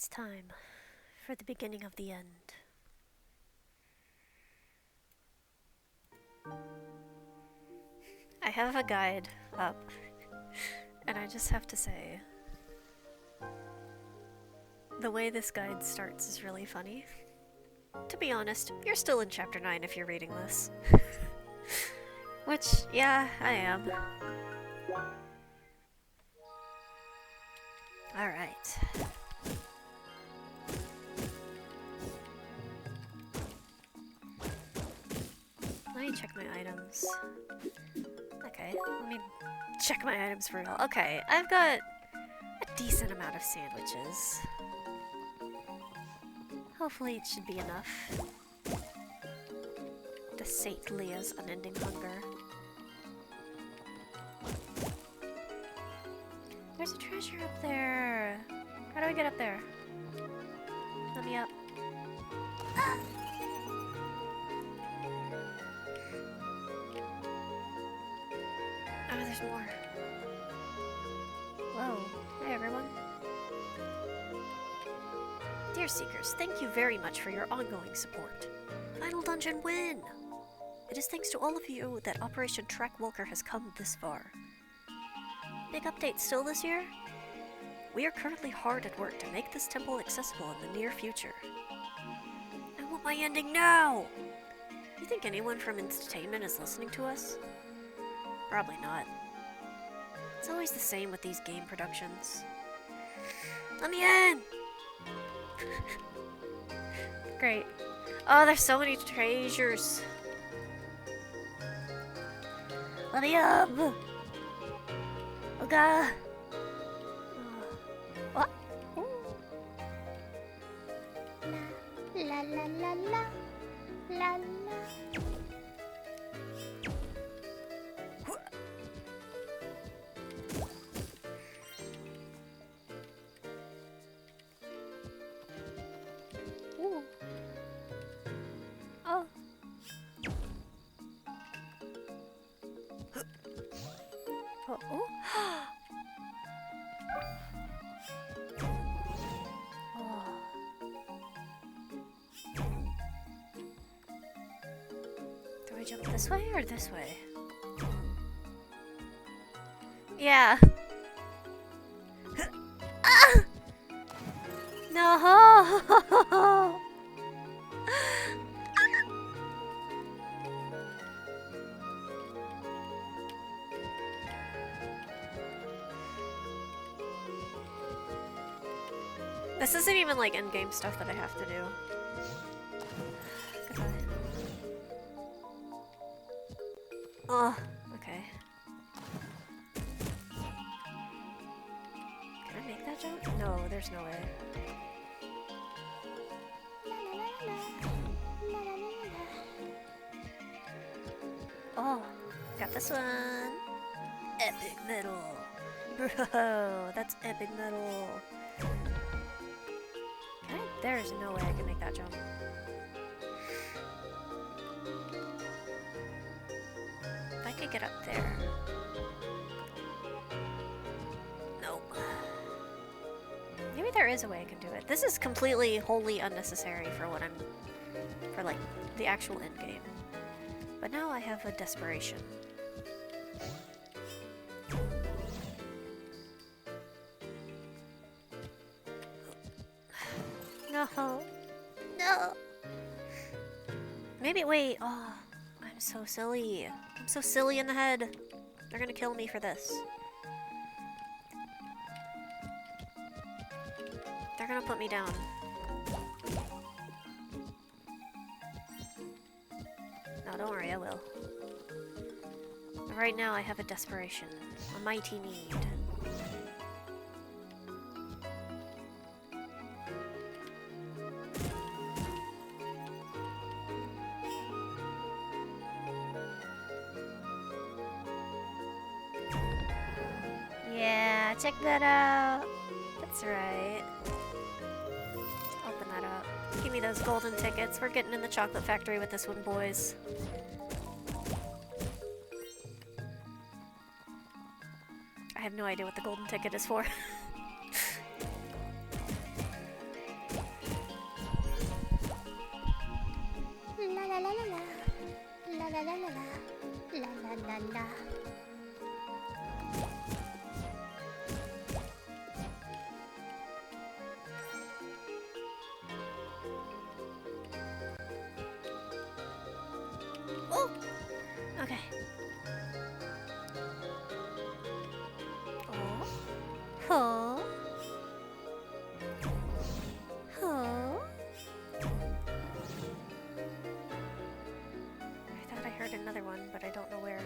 It's time for the beginning of the end. I have a guide up, and I just have to say, the way this guide starts is really funny. To be honest, you're still in chapter 9 if you're reading this. Which, yeah, I am. Alright. Let me check my items. Okay, let me check my items for real. Okay, I've got a decent amount of sandwiches. Hopefully it should be enough to sate Leah's unending hunger. There's a treasure up there! How do I get up there? Let me up. Ah! Oh, there's more. Whoa. Hey, everyone. Dear Seekers, thank you very much for your ongoing support. Final Dungeon win! It is thanks to all of you that Operation Track Walker has come this far. Big update still this year? We are currently hard at work to make this temple accessible in the near future. I want my ending now! You think anyone from Instatainment is listening to us? Probably not. It's always the same with these game productions. Let me in! Great. Oh, there's so many treasures. Let me up! Oh god! What? Ooh. La la la la la la. Ooh. Oh. Oh. Oh. Do I jump this way or this way? Yeah. Ah! No! This isn't even like endgame stuff that I have to do. Goodbye. Oh, okay. Can I make that jump? No, there's no way. Oh, got this one. Epic metal. Bro, that's epic metal. There's no way I can make that jump. If I could get up there. Nope. Maybe there is a way I can do it. This is completely, wholly unnecessary for what for like, the actual end game. But now I have a desperation. No. No. Maybe, wait. Oh, I'm so silly. I'm so silly in the head. They're gonna kill me for this. They're gonna put me down. No, don't worry, I will. But right now I have a desperation. A mighty need. Yeah, check that out. That's right. Open that up. Give me those golden tickets. We're getting in the chocolate factory with this one, boys. I have no idea what the golden ticket is for. la la la. La la la la. Oh! Okay. Oh. Oh. I thought I heard another one, but I don't know where.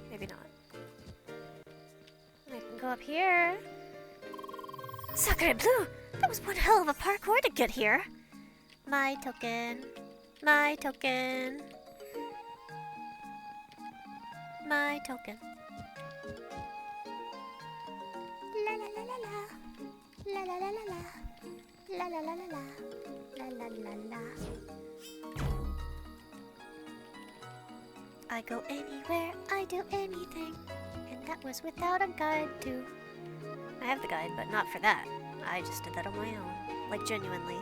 Maybe not. I can go up here. Sacre bleu! That was one hell of a parkour to get here. My token. My token. My token. La la la la la. La la la la la. La la la la la. La la la la. I go anywhere, I do anything. And that was without a guide too. I have the guide, but not for that. I just did that on my own. Like, genuinely.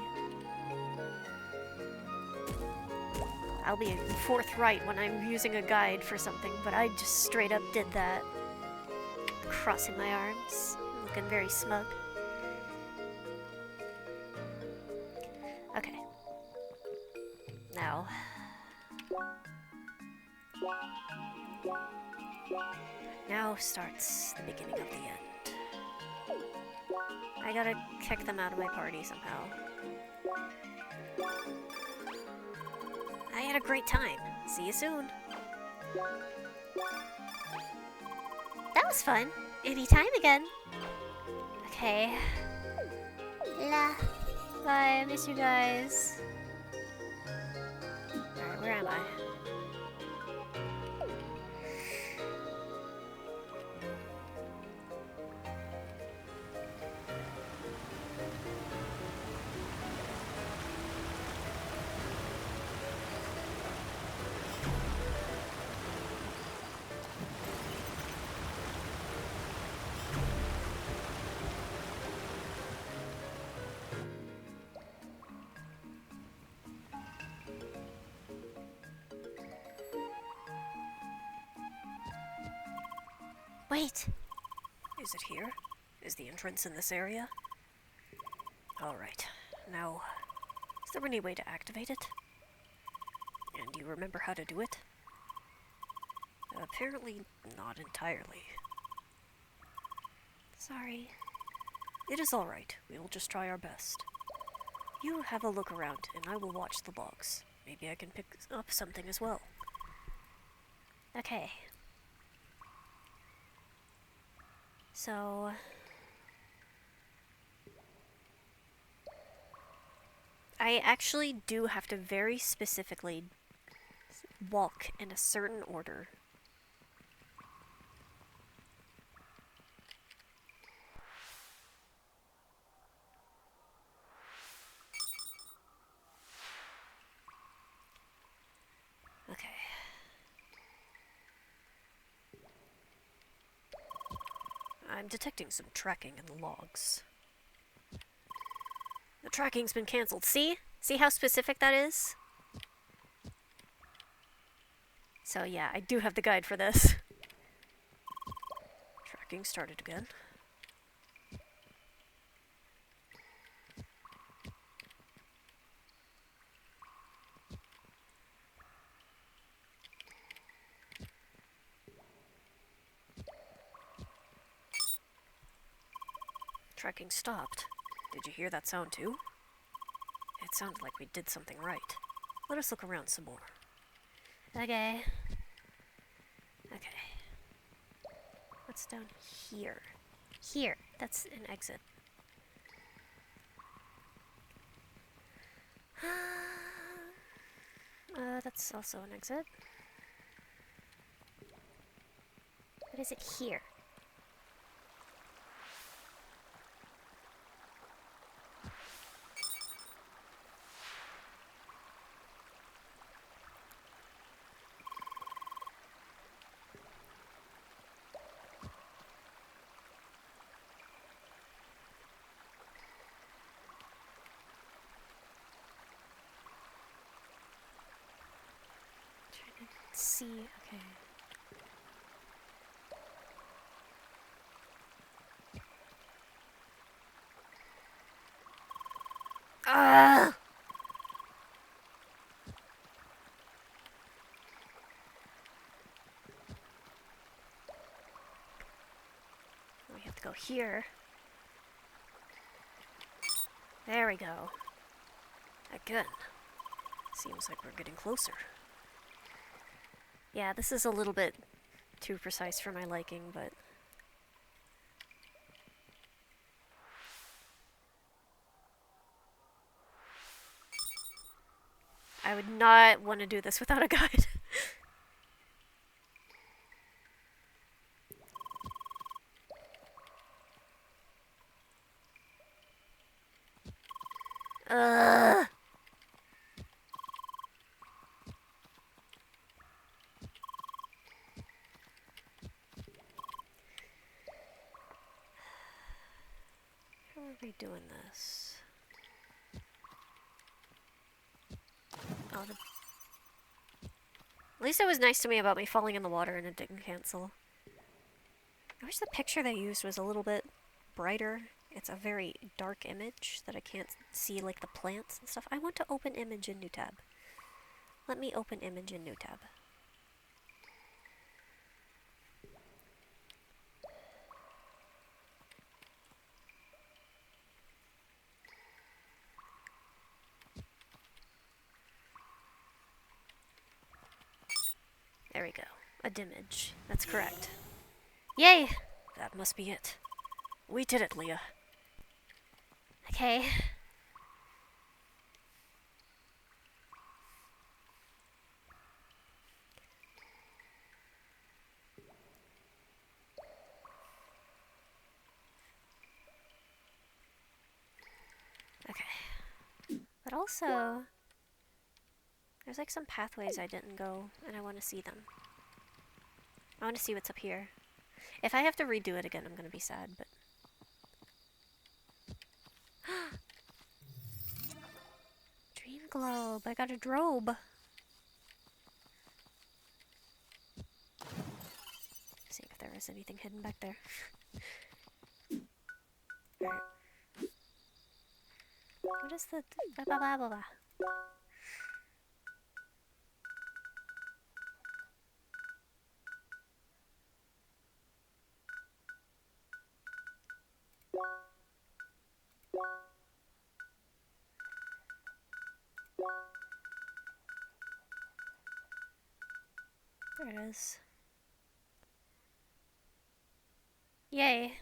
I'll be forthright when I'm using a guide for something, but I just straight up did that. Crossing my arms, looking very smug. Okay. Now. Now starts the beginning of the end. I gotta kick them out of my party somehow. I had a great time. See you soon. That was fun. Anytime again. Okay. La. Bye. I miss you guys. Alright, where am I? Wait! Is it here? Is the entrance in this area? Alright. Now, is there any way to activate it? And do you remember how to do it? Apparently not entirely. Sorry. It is alright. We will just try our best. You have a look around, and I will watch the logs. Maybe I can pick up something as well. Okay. So, I actually do have to very specifically walk in a certain order. Okay. I'm detecting some tracking in the logs. The tracking's been cancelled. See? See how specific that is? So yeah, I do have the guide for this. Tracking started again. Tracking stopped. Did you hear that sound too? It sounded like we did something right. Let us look around some more. Okay. Okay. What's down here? Here. That's an exit. That's also an exit. What is it here? see. Okay. Ah! We have to go here. There we go. Again. Seems like we're getting closer. Yeah, this is a little bit too precise for my liking, but... I would not want to do this without a guide. Ugh. How are we doing this? Oh, at least it was nice to me about me falling in the water and it didn't cancel. I wish the picture they used was a little bit brighter. It's a very dark image that I can't see, like the plants and stuff. I want to open image in new tab. Let me open image in new tab. There we go. A dimage. That's correct. Yay! That must be it. We did it, Leah. Okay. Okay. But also, there's like some pathways I didn't go, and I want to see them. I want to see what's up here. If I have to redo it again, I'm gonna be sad, but... Dream globe! I got a drobe! See if there is anything hidden back there. Alright. What is the... Blah, blah, blah, blah, blah. There it is. Yay.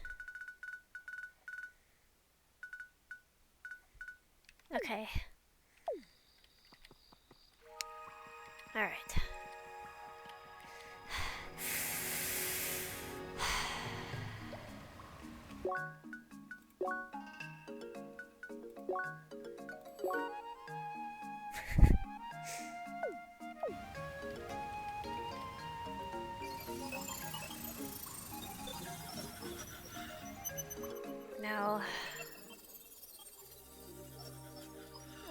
Okay. Alright. Now,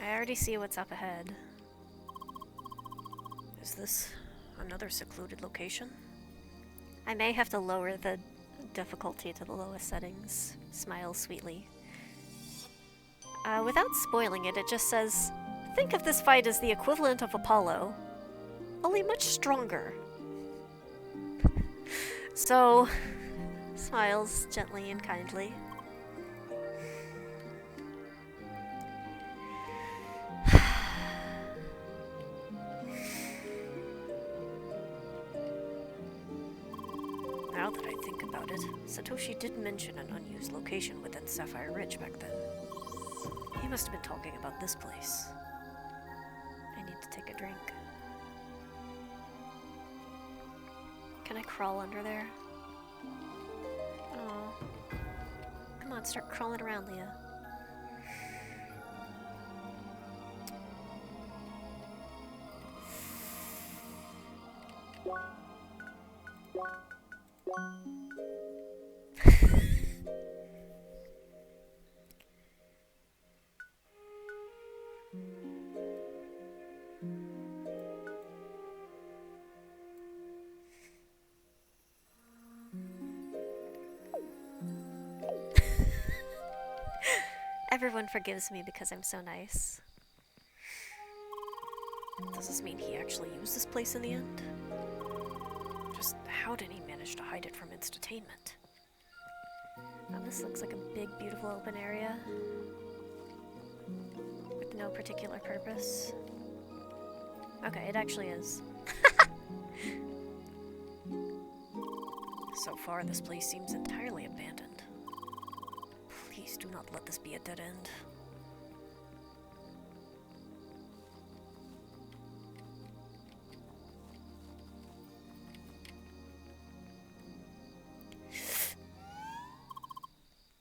I already see what's up ahead. Is this another secluded location? I may have to lower the difficulty to the lowest settings. Smile sweetly. Without spoiling it, it just says, think of this fight as the equivalent of Apollo, only much stronger. So, smiles gently and kindly. Now that I think about it, Satoshi did mention an unused location within Sapphire Ridge back then. He must have been talking about this place. I need to take a drink. Can I crawl under there? Oh. Come on, start crawling around, Leah. Everyone forgives me because I'm so nice. Does this mean he actually used this place in the end? Just how did he manage to hide it from Instatainment? This looks like a big, beautiful open area with no particular purpose. Okay, it actually is. So far, this place seems entirely abandoned. Please do not let this be a dead end.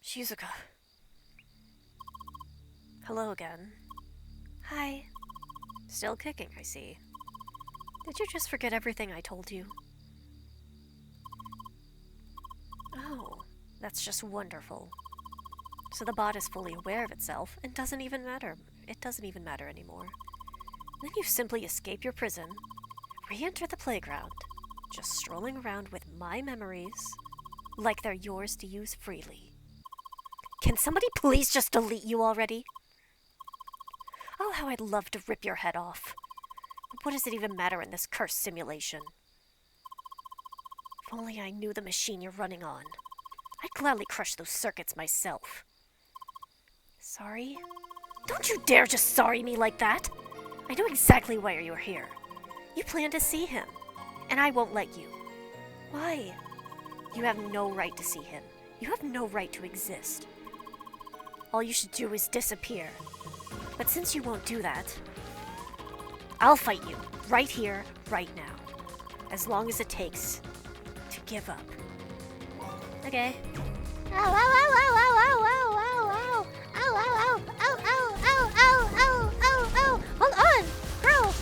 Shizuka. Hello again. Hi. Still kicking, I see. Did you just forget everything I told you? Oh, that's just wonderful. So the bot is fully aware of itself and doesn't even matter. It doesn't even matter anymore. Then you simply escape your prison, re-enter the playground, just strolling around with my memories like they're yours to use freely. Can somebody please just delete you already? Oh, how I'd love to rip your head off. But what does it even matter in this cursed simulation? If only I knew the machine you're running on. I'd gladly crush those circuits myself. Sorry? Don't you dare just sorry me like that! I know exactly why you're here. You plan to see him, and I won't let you. Why? You have no right to see him. You have no right to exist. All you should do is disappear. But since you won't do that, I'll fight you, right here, right now. As long as it takes to give up. Okay. Ow, ow, ow, ow, ow, ow, ow, ow, ow, ow, ow, ow, ow, ow, ow, ow, ow, ow, hold on, girl.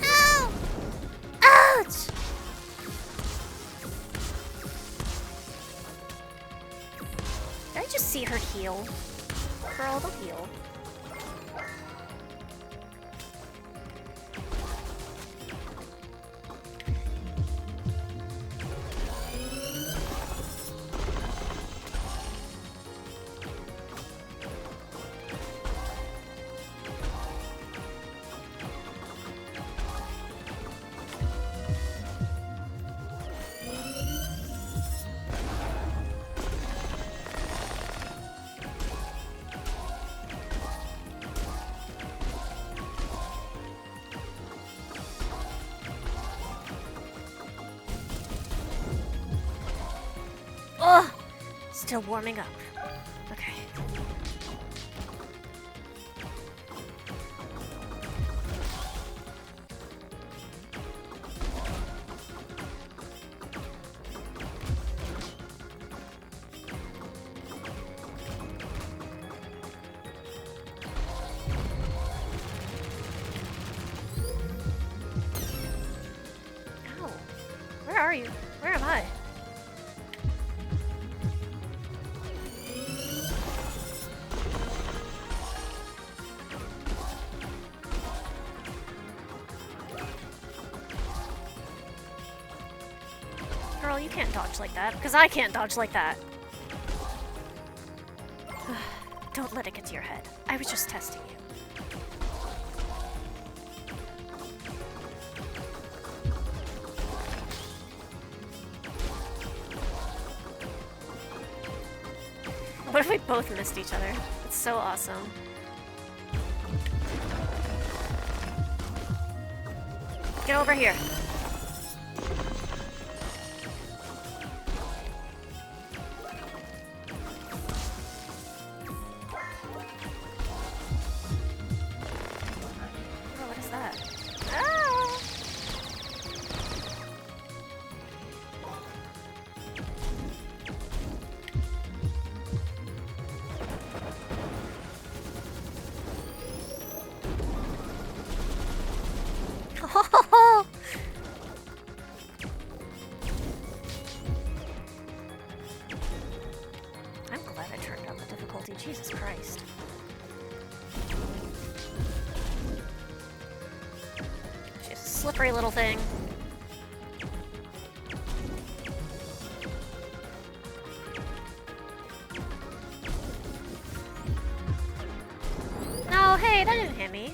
Ow! Ouch! Did I just see her heal? Girl, don't heal. Ugh! Still warming up. Okay. Ow. Where are you? Where am I? Girl, you can't dodge like that, because I can't dodge like that. Don't let it get to your head. I was just testing you. What if we both missed each other? It's so awesome. Get over here. Oh, what is that? Ah! I'm glad I turned down the difficulty. Jesus Christ. Jesus. slippery little thing. No, hey, that didn't hit me.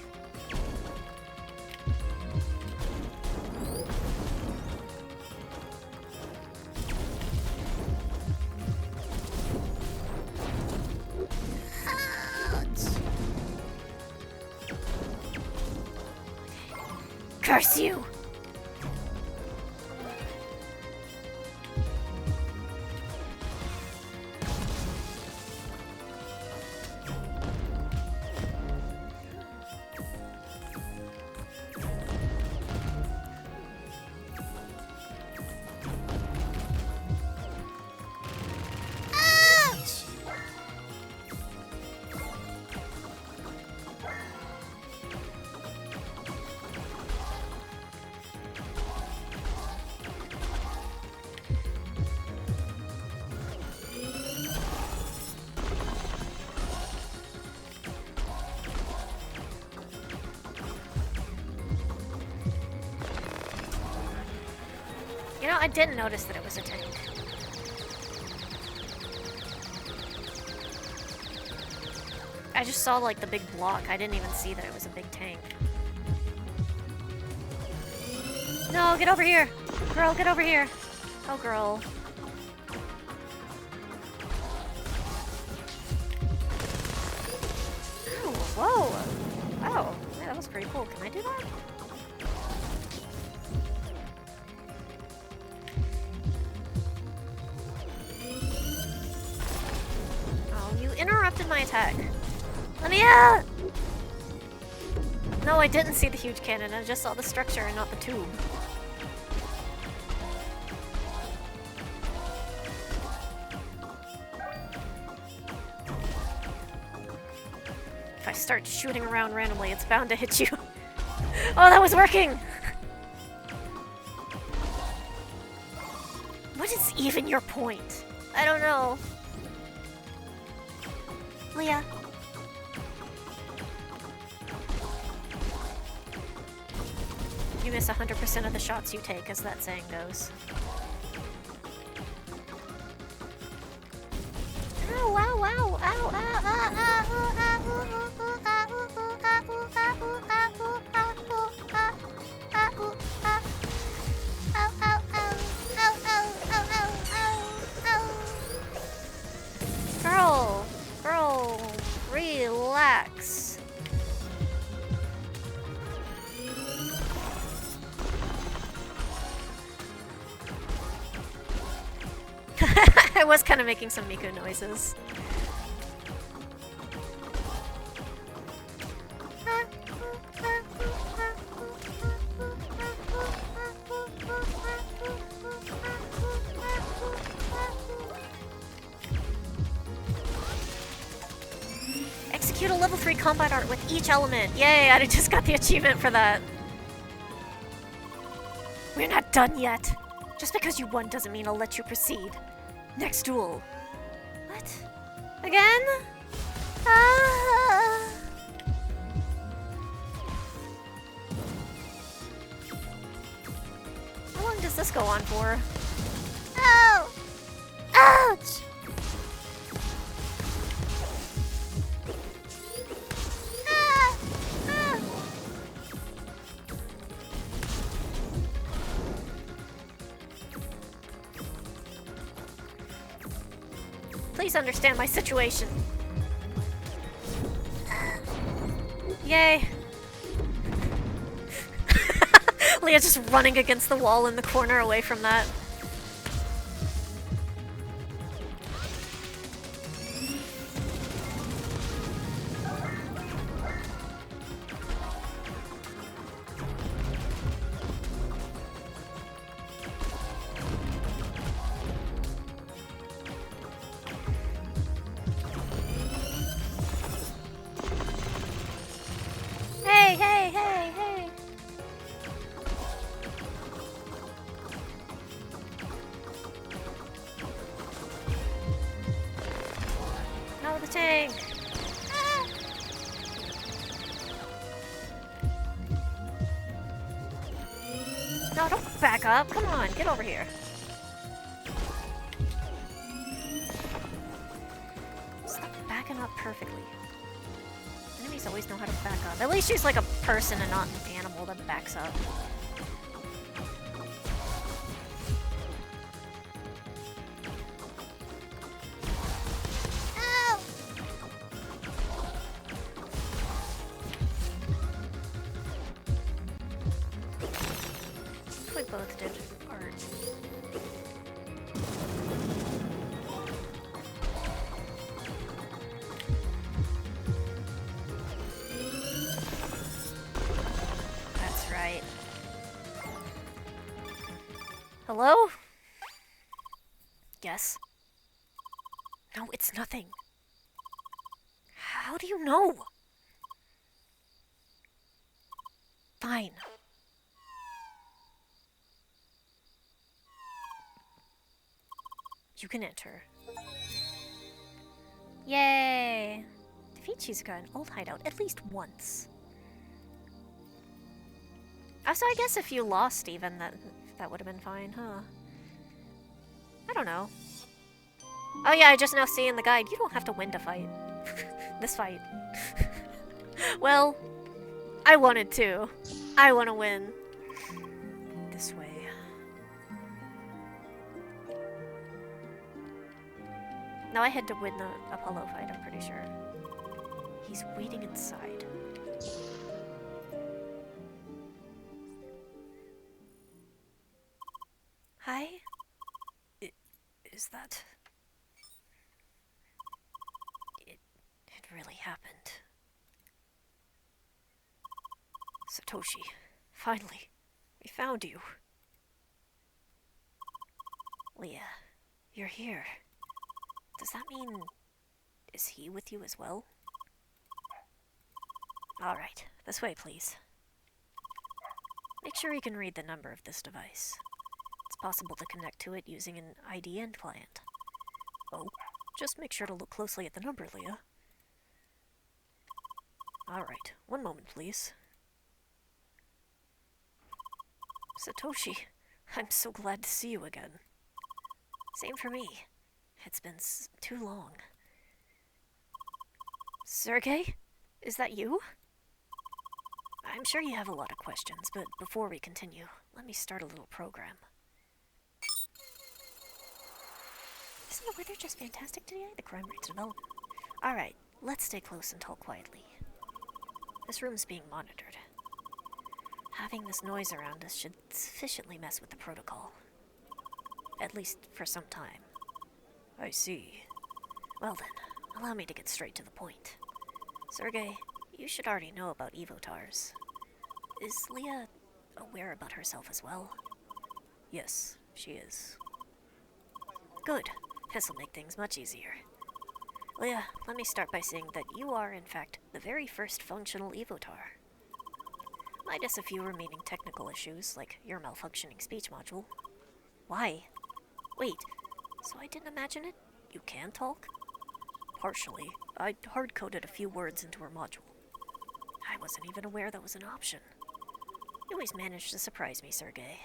Curse you! You know, I didn't notice that it was a tank. I just saw, like, the big block. I didn't even see that it was a big tank. No, get over here! Girl, get over here! Oh, girl. Oh, whoa! Oh, yeah, that was pretty cool. Can I do that? Interrupted my attack. Let me out! No, I didn't see the huge cannon. I just saw the structure and not the tube. If I start shooting around randomly, it's bound to hit you. Oh, that was working! What is even your point? I don't know. Leah. You miss 100% of the shots you take, as that saying goes. Ow, ow, ow, ow, ow, ow, ow, ow, Girl, relax. I was kind of making some Miku noises. Execute a level 3 combat art with each element. Yay, I just got the achievement for that. We're not done yet. Just because you won doesn't mean I'll let you proceed. Next duel. What? Again? How long does this go on for? Oh! Ouch! Please understand my situation. Yay. Leah just running against the wall in the corner away from that. Hey! No, the tank! Ah. No, don't back up. Come on, get over here. Stop backing up perfectly. Enemies always know how to back up. At least she's like a person and not an animal that backs up. We both did art. That's right. Hello? Yes? No, it's nothing. How do you know? Fine. You can enter. Yay! Defeat Shizuka in old hideout at least once. So I guess if you lost even, that would have been fine, huh? I don't know. Oh yeah, I just now see in the guide, you don't have to win to fight. This fight. Well, I wanted to. I want to win. This way. Now I had to win the Apollo fight, I'm pretty sure. He's waiting inside. Hi? Is that... It really happened. Satoshi, finally, we found you. Leah, you're here. Does that mean... is he with you as well? Alright, this way, please. Make sure you can read the number of this device. It's possible to connect to it using an IDN client. Oh, just make sure to look closely at the number, Leah. Alright, one moment, please. Satoshi, I'm so glad to see you again. Same for me. It's been too long. Sergei? Is that you? I'm sure you have a lot of questions, but before we continue, let me start a little program. Isn't the weather just fantastic today? The crime rate's developing. Alright, let's stay close and talk quietly. This room's being monitored. Having this noise around us should sufficiently mess with the protocol. At least for some time. I see. Well then, allow me to get straight to the point. Sergei, you should already know about Evotars. Is Leah aware about herself as well? Yes, she is. Good. This'll make things much easier. Leah, let me start by saying that you are, in fact, the very first functional Evotar. Minus a few remaining technical issues, like your malfunctioning speech module. Why? Wait, so I didn't imagine it? You can talk? Partially. I hard-coded a few words into her module. I wasn't even aware that was an option. You always manage to surprise me, Sergei.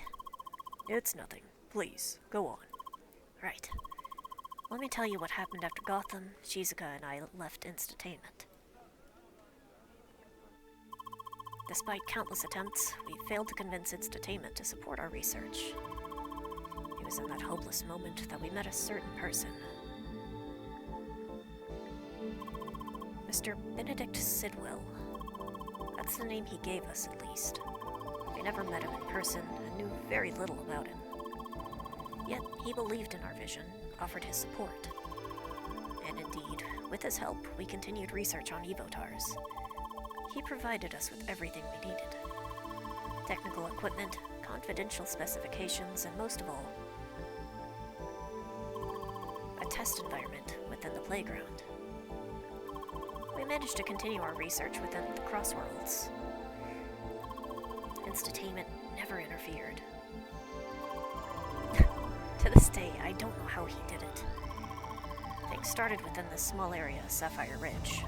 It's nothing. Please, go on. Right. Let me tell you what happened after Gotham, Shizuka, and I left Instatainment. Despite countless attempts, we failed to convince Instatainment to support our research. It was in that hopeless moment that we met a certain person. Mr. Benedict Sidwell. That's the name he gave us, at least. We never met him in person and knew very little about him. Yet, he believed in our vision, offered his support. And indeed, with his help, we continued research on Evotars. He provided us with everything we needed. Technical equipment, confidential specifications, and most of all, a test environment within the playground. We managed to continue our research within the Crossworlds. Instatainment never interfered. To this day, I don't know how he did it. Things started within this small area, Sapphire Ridge.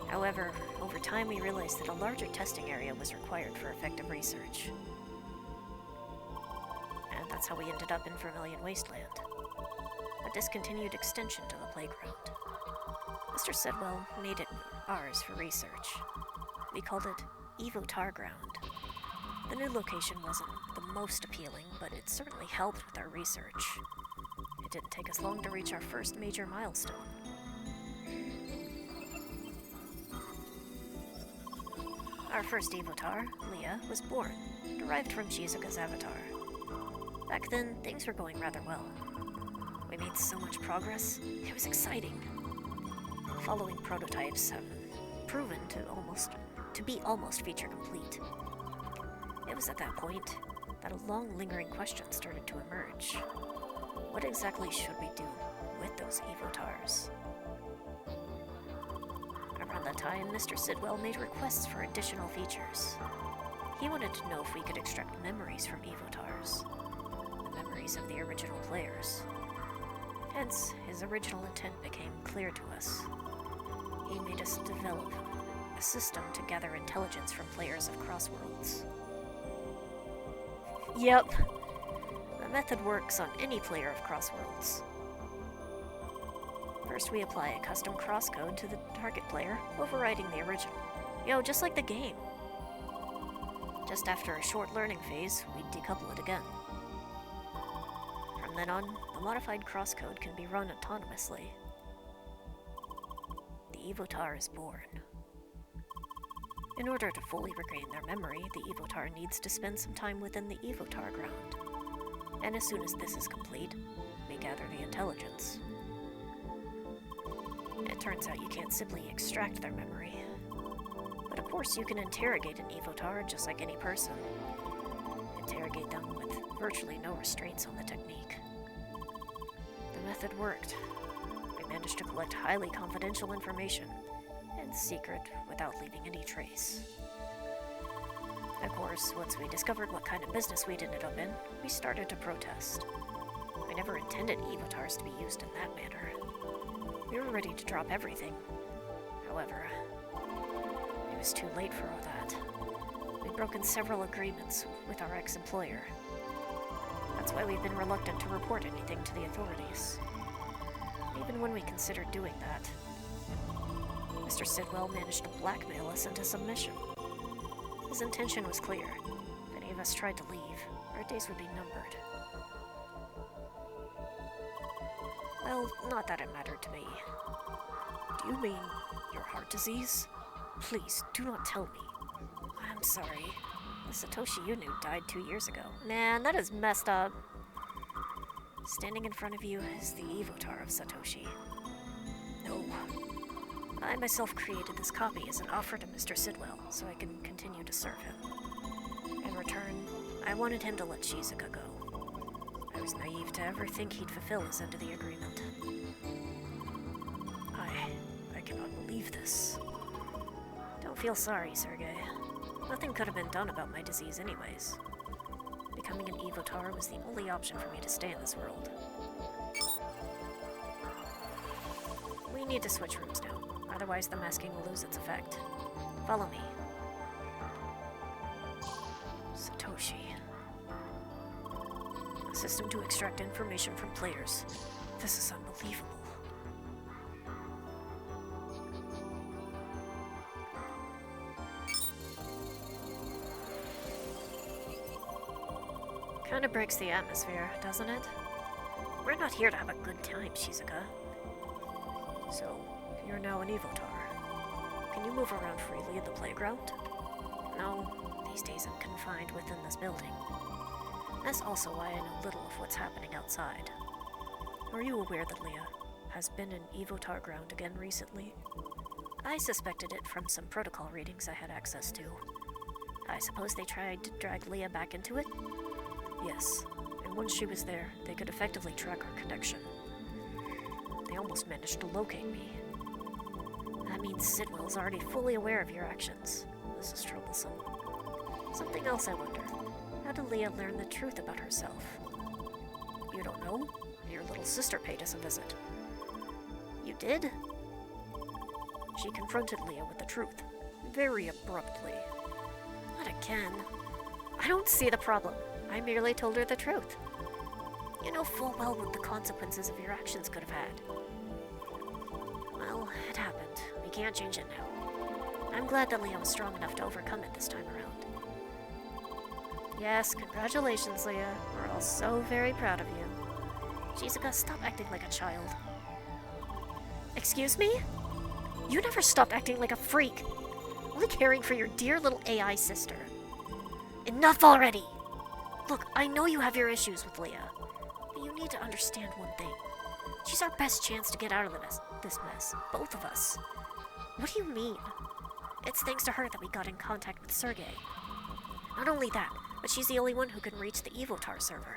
However, over time we realized that a larger testing area was required for effective research. That's how we ended up in Vermilion Wasteland. A discontinued extension to the playground. Mr. Sidwell made it ours for research. We called it Evotar Ground. The new location wasn't the most appealing, but it certainly helped with our research. It didn't take us long to reach our first major milestone. Our first Evotar, Leah, was born, derived from Shizuka's avatar. Back then, things were going rather well. We made so much progress, it was exciting. Following prototypes have proven to be almost feature complete. It was at that point that a long lingering question started to emerge. What exactly should we do with those Evotars? Around that time, Mr. Sidwell made requests for additional features. He wanted to know if we could extract memories from Evotars, the memories of the original players. Hence, his original intent became clear to us. He made us develop a system to gather intelligence from players of CrossWorlds. Yep, the method works on any player of CrossWorlds. First, we apply a custom CrossCode to the target player, overriding the original. Just like the game. Just after a short learning phase, we decouple it again. From then on, the modified CrossCode can be run autonomously. The Evotar is born. In order to fully regain their memory, the Evotar needs to spend some time within the Evotar ground. And as soon as this is complete, we gather the intelligence. It turns out you can't simply extract their memory. But of course you can interrogate an Evotar just like any person. Interrogate them with virtually no restraints on the technique. The method worked. We managed to collect highly confidential information, and secret without leaving any trace. Of course, once we discovered what kind of business we'd ended up in, we started to protest. We never intended Evotars to be used in that manner. We were ready to drop everything. However, it was too late for all that. We'd broken several agreements with our ex-employer. That's why we've been reluctant to report anything to the authorities. Even when we considered doing that, Mr. Sidwell managed to blackmail us into submission. His intention was clear. If any of us tried to leave, our days would be numbered. Well, not that it mattered to me. Do you mean your heart disease? Please, do not tell me. I'm sorry. The Satoshi you knew died 2 years ago. Man, that is messed up. Standing in front of you is the Evotar of Satoshi. No. I myself created this copy as an offer to Mr. Sidwell, so I can continue to serve him. In return, I wanted him to let Shizuka go. I was naive to ever think he'd fulfill his end of the agreement. I cannot believe this. Don't feel sorry, Sergei. Nothing could have been done about my disease anyways. Becoming an Evotar was the only option for me to stay in this world. We need to switch rooms now, otherwise the masking will lose its effect. Follow me. Satoshi. A system to extract information from players. This is unbelievable. Kinda breaks the atmosphere, doesn't it? We're not here to have a good time, Shizuka. So, you're now an Evotar. Can you move around freely in the playground? No, these days I'm confined within this building. That's also why I know little of what's happening outside. Are you aware that Leah has been in Evotar ground again recently? I suspected it from some protocol readings I had access to. I suppose they tried to drag Leah back into it? Yes, and once she was there, they could effectively track our connection. They almost managed to locate me. That means Sidwell's already fully aware of your actions. This is troublesome. Something else I wonder. How did Leah learn the truth about herself? You don't know? Your little sister paid us a visit. You did? She confronted Leah with the truth, very abruptly. Not again. I don't see the problem. I merely told her the truth. You know full well what the consequences of your actions could have had. Well, it happened. We can't change it now. I'm glad that Leah was strong enough to overcome it this time around. Yes, congratulations, Leah. We're all so very proud of you. Shizuka, stop acting like a child. Excuse me? You never stopped acting like a freak. Only caring for your dear little AI sister. Enough already! Look, I know you have your issues with Leah, but you need to understand one thing. She's our best chance to get out of this mess. Both of us. What do you mean? It's thanks to her that we got in contact with Sergei. Not only that, but she's the only one who can reach the Evotar server.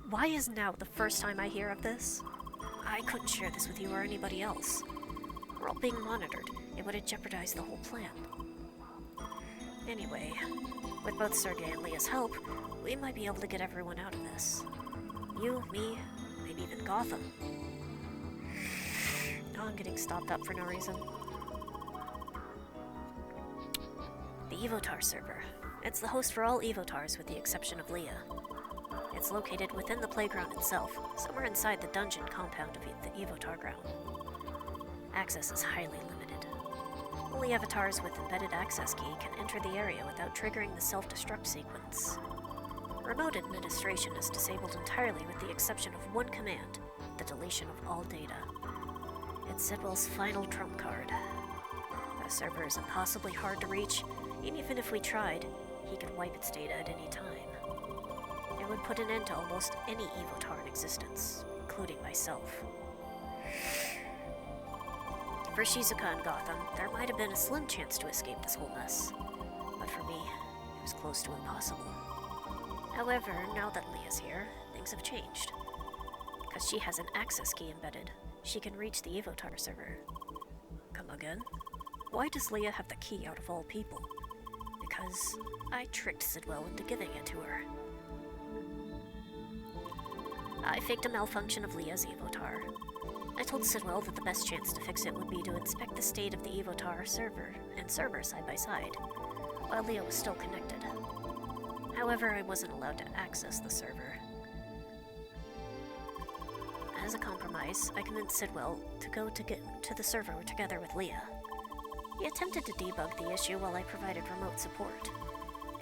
Why is now the first time I hear of this? I couldn't share this with you or anybody else. We're all being monitored. It would have jeopardized the whole plan. Anyway, with both Sergei and Leah's help, we might be able to get everyone out of this. You, me, maybe even Gotham. Oh, I'm getting stopped up for no reason. The Evotar server. It's the host for all Evotars with the exception of Leah. It's located within the playground itself, somewhere inside the dungeon compound of the Evotar ground. Access is highly limited. Only avatars with embedded access key can enter the area without triggering the self-destruct sequence. Remote administration is disabled entirely with the exception of one command, the deletion of all data. It's Sidwell's final trump card. The server is impossibly hard to reach, and even if we tried, he could wipe its data at any time. It would put an end to almost any Evotar in existence, including myself. For Shizuka and Gotham, there might have been a slim chance to escape this whole mess. But for me, it was close to impossible. However, now that Leah's here, things have changed. Because she has an access key embedded, she can reach the Evotar server. Come again? Why does Leah have the key out of all people? Because I tricked Sidwell into giving it to her. I faked a malfunction of Leah's Evotar. I told Sidwell that the best chance to fix it would be to inspect the state of the Evotar server and server side by side, while Leah was still connected. However, I wasn't allowed to access the server. As a compromise, I convinced Sidwell to go to the server together with Leah. He attempted to debug the issue while I provided remote support.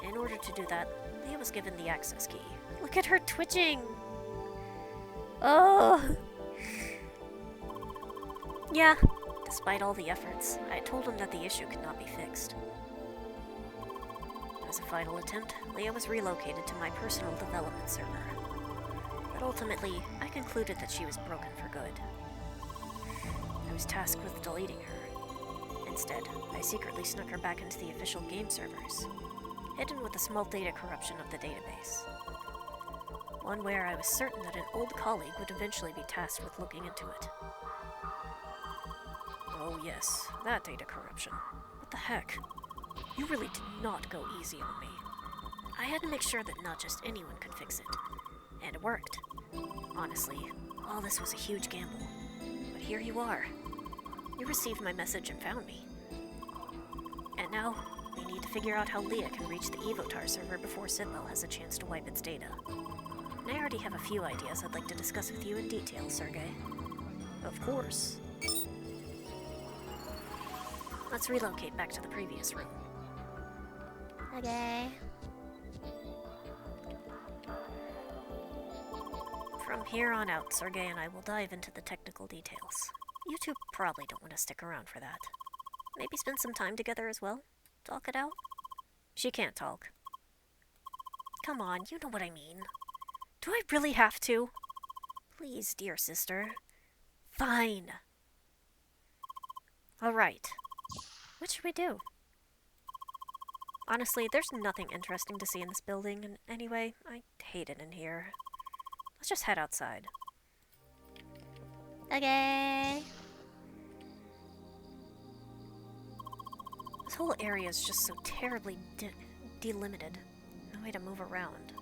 In order to do that, Leah was given the access key. Look at her twitching! Oh! Yeah, despite all the efforts, I told him that the issue could not be fixed. As a final attempt, Leah was relocated to my personal development server. But ultimately, I concluded that she was broken for good. I was tasked with deleting her. Instead, I secretly snuck her back into the official game servers, hidden with a small data corruption of the database. One where I was certain that an old colleague would eventually be tasked with looking into it. Oh yes, that data corruption. What the heck? You really did not go easy on me. I had to make sure that not just anyone could fix it. And it worked. Honestly, all this was a huge gamble. But here you are. You received my message and found me. And now, we need to figure out how Leah can reach the Evotar server before Sidwell has a chance to wipe its data. And I already have a few ideas I'd like to discuss with you in detail, Sergei. Of course. Let's relocate back to the previous room. Okay. From here on out, Sergei and I will dive into the technical details. You two probably don't want to stick around for that. Maybe spend some time together as well? Talk it out? She can't talk. Come on, you know what I mean. Do I really have to? Please, dear sister. Fine. Alright. What should we do? Honestly, there's nothing interesting to see in this building, and anyway, I hate it in here. Let's just head outside. Okay. This whole area is just so terribly delimited. No way to move around.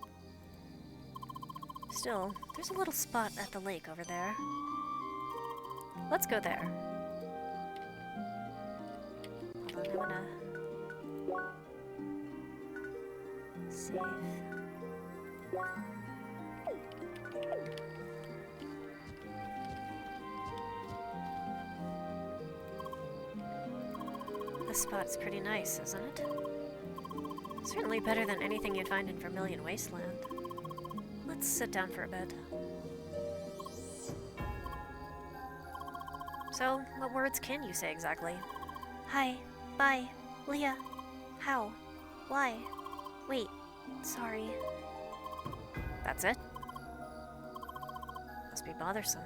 Still, there's a little spot at the lake over there. Let's go there. Hold on, I'm gonna save. This spot's pretty nice, isn't it? Certainly better than anything you'd find in Vermilion Wasteland. Let's sit down for a bit. So, what words can you say exactly? Hi. Bye. Leah. How? Why? Wait. Sorry. That's it? Must be bothersome.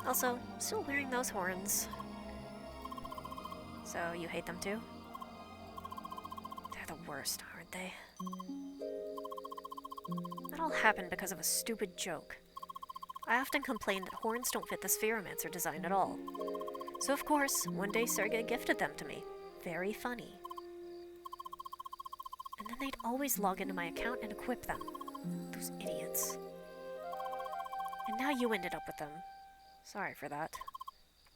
Also, still wearing those horns. So, you hate them too? They're the worst, aren't they? That all happened because of a stupid joke. I often complain that horns don't fit the Spheromancer design at all. So of course, one day Sergei gifted them to me. Very funny. And then they'd always log into my account and equip them. Those idiots. And now you ended up with them. Sorry for that.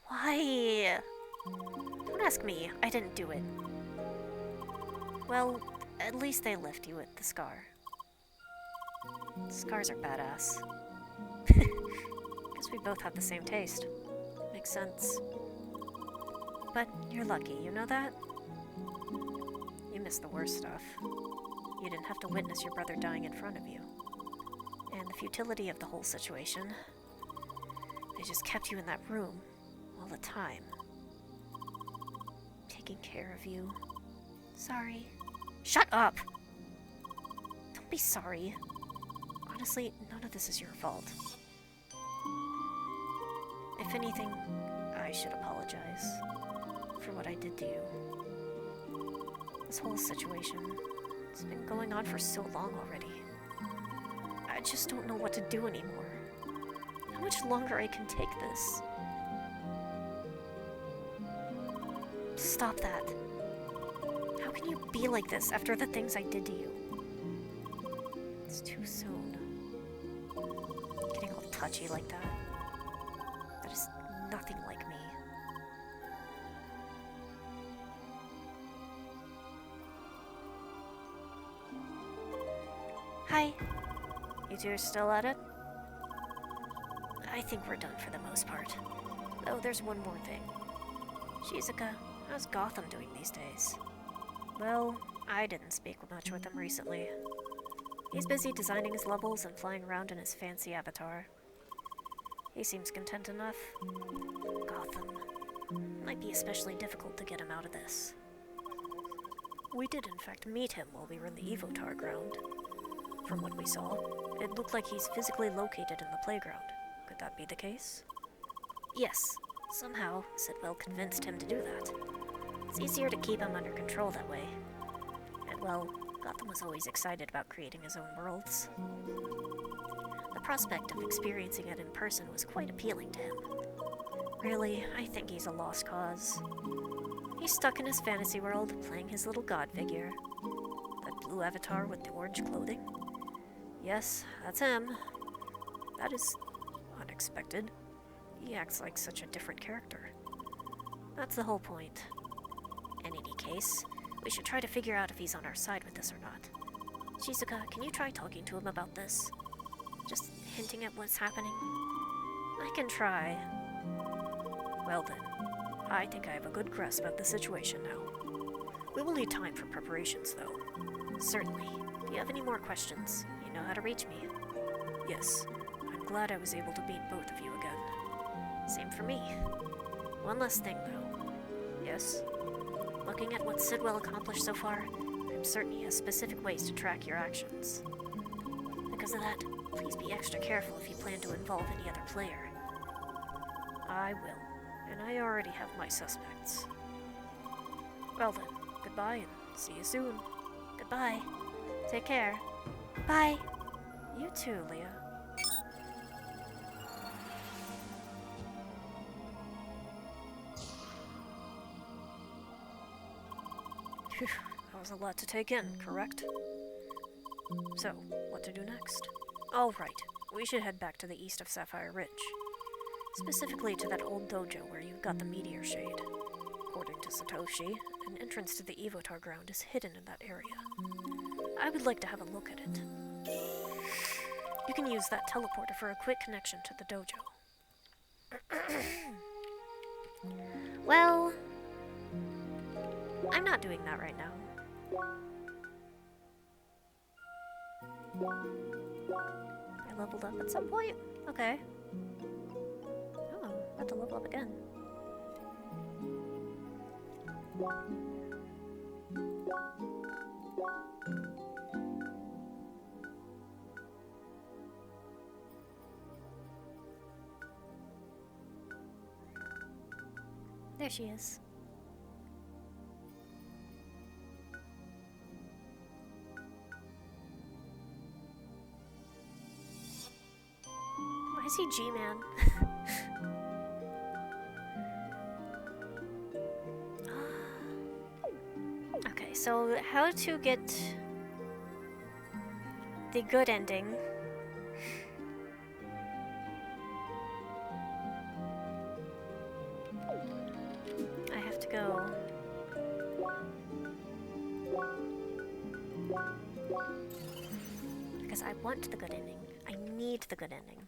Why? Don't ask me. I didn't do it. Well, at least they left you with the scar. Scars are badass. Guess we both have the same taste. Makes sense. But you're lucky, you know that? You missed the worst stuff. You didn't have to witness your brother dying in front of you. And the futility of the whole situation. They just kept you in that room all the time. Taking care of you. Sorry. Shut up! Don't be sorry. Honestly, none of this is your fault. If anything, I should apologize for what I did to you. This whole situation, it's been going on for so long already. I just don't know what to do anymore. How much longer I can take this? Stop that. How can you be like this after the things I did to you? It's too soon. Getting all touchy like that. That is nothing like me. Hi. You two are still at it? I think we're done for the most part. Though there's one more thing. Shizuka, how's Gotham doing these days? Well, I didn't speak much with him recently. He's busy designing his levels and flying around in his fancy avatar. He seems content enough. Gotham. Might be especially difficult to get him out of this. We did in fact meet him while we were in the Evotar ground. From what we saw, it looked like he's physically located in the playground. Could that be the case? Yes. Somehow, Sidwell convinced him to do that. It's easier to keep him under control that way. And well, Gotham was always excited about creating his own worlds. The prospect of experiencing it in person was quite appealing to him. Really, I think he's a lost cause. He's stuck in his fantasy world, playing his little god figure. That blue avatar with the orange clothing? Yes, that's him. That is unexpected. He acts like such a different character. That's the whole point. In any case, we should try to figure out if he's on our side with this or not. Shizuka, can you try talking to him about this? Just hinting at what's happening? I can try. Well then, I think I have a good grasp of the situation now. We will need time for preparations, though. Certainly. If you have any more questions, you know how to reach me. Yes, I'm glad I was able to meet both of you again. Same for me. One last thing, though. Yes? Looking at what Sidwell accomplished so far, I'm certain he has specific ways to track your actions. Because of that, please be extra careful if you plan to involve any other player. I will, and I already have my suspects. Well then, goodbye and see you soon. Goodbye. Take care. Bye. You too, Leah. Phew, that was a lot to take in, correct? So, what to do next? Oh, right. We should head back to the east of Sapphire Ridge. Specifically to that old dojo where you've got the meteor shade. According to Satoshi, an entrance to the Evotar ground is hidden in that area. I would like to have a look at it. You can use that teleporter for a quick connection to the dojo. Well... I'm not doing that right now. I leveled up at some point? Okay. Oh, I have to level up again. There she is. Why is he G-Man? Okay, so how to get the good ending? I have to go. Because I want the good ending. I need the good ending.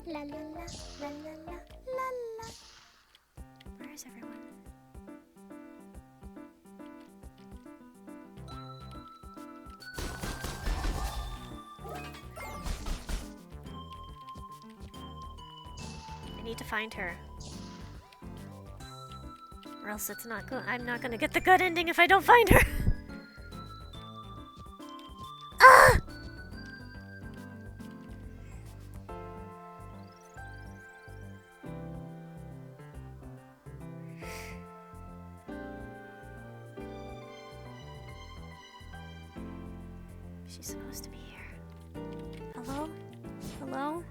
La la la, la la la, la la. Where is everyone? I need to find her. Or else it's not good. I'm not gonna get the good ending if I don't find her. Ah! She's supposed to be here. Hello? Hello?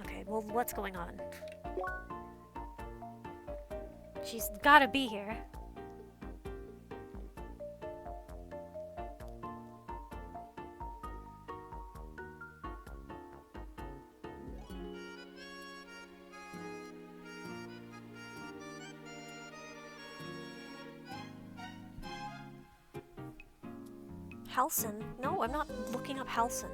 Okay, well, what's going on? She's gotta be here. Halson? No, I'm not looking up Halson.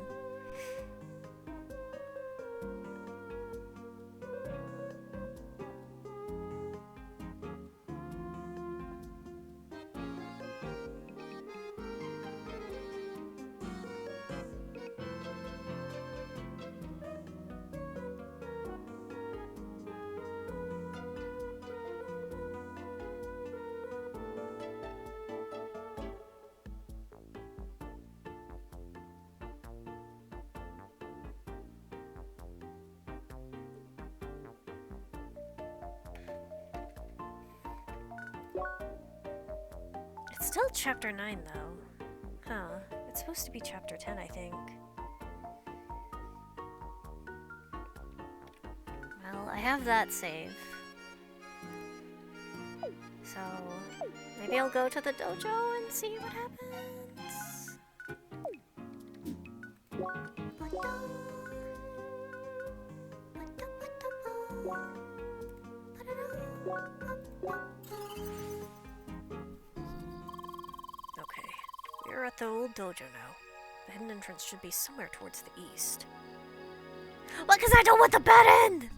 It's still chapter 9, though. Huh. It's supposed to be chapter 10, I think. Well, I have that save. So, maybe I'll go to the dojo and see what happens. Okay, we're at the old dojo now. The hidden entrance should be somewhere towards the east. Well, because I don't want the bad end!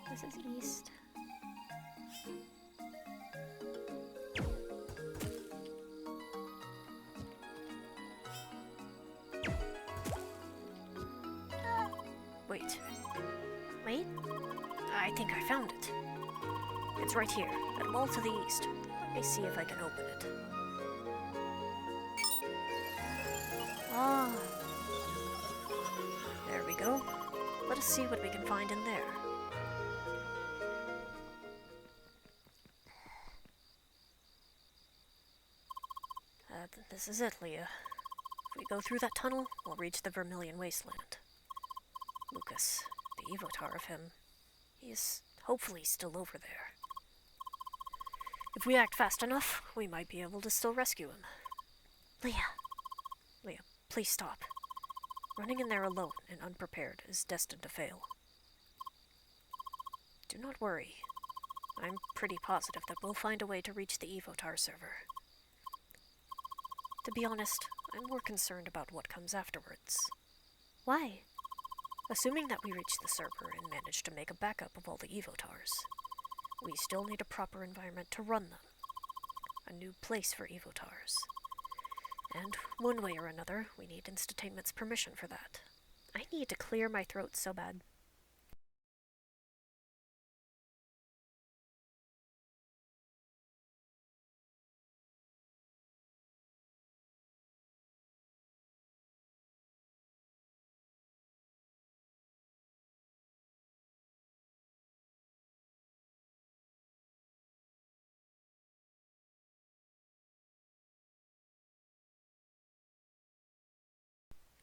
This is east. Wait. Wait? I think I found it. It's right here, that wall to the east. Let me see if I can open it. Ah. There we go. Let us see what we can find in there. This is it, Leah. If we go through that tunnel, we'll reach the Vermilion Wasteland. Lucas, the evotar of him, he is hopefully still over there. If we act fast enough, we might be able to still rescue him. Leah, please stop. Running in there alone and unprepared is destined to fail. Do not worry. I'm pretty positive that we'll find a way to reach the Evotar server. To be honest, I'm more concerned about what comes afterwards. Why? Assuming that we reach the server and manage to make a backup of all the Evotars, we still need a proper environment to run them. A new place for Evotars. And one way or another, we need Instatainment's permission for that. I need to clear my throat so bad.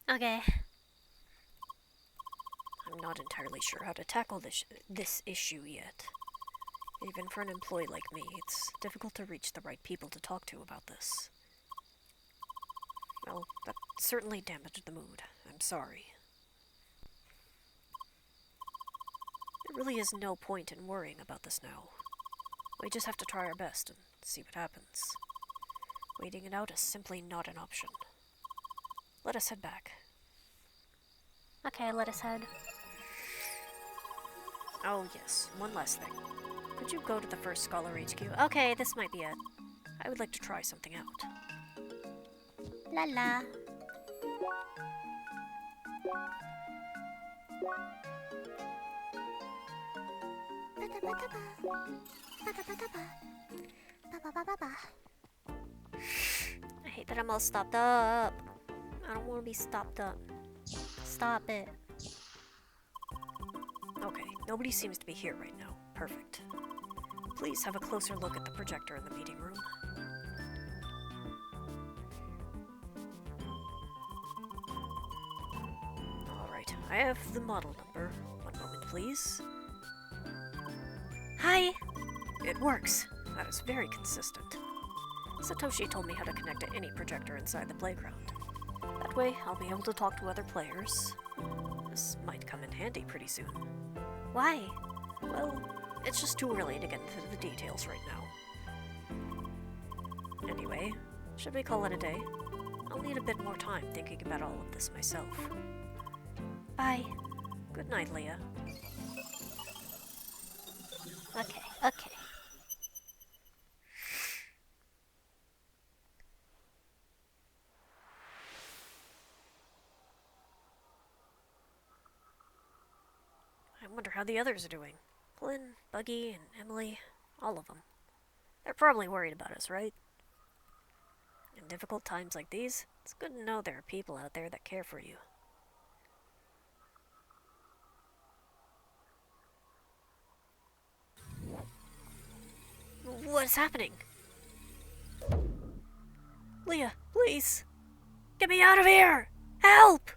Okay. I'm not entirely sure how to tackle this issue yet. Even for an employee like me, it's difficult to reach the right people to talk to about this. Well, that certainly damaged the mood. I'm sorry. There really is no point in worrying about this now. We just have to try our best and see what happens. Waiting it out is simply not an option. Let us head back. Okay, let us head. Oh yes, one last thing. Could you go to the first Scholar HQ? Okay, this might be it. I would like to try something out. La la. I hate that I'm all stopped up. I don't want to be stopped up. Stop it. Okay, nobody seems to be here right now. Perfect. Please have a closer look at the projector in the meeting room. Alright, I have the model number. One moment, please. Hi! It works. That is very consistent. Satoshi told me how to connect to any projector inside the playground. That way, I'll be able to talk to other players. This might come in handy pretty soon. Why? Well, it's just too early to get into the details right now. Anyway, should we call it a day? I'll need a bit more time thinking about all of this myself. Bye. Good night, Leah. Okay. I wonder how the others are doing. Glenn, Buggy, and Emily, all of them. They're probably worried about us, right? In difficult times like these, it's good to know there are people out there that care for you. What's happening? Leah, please! Get me out of here! Help!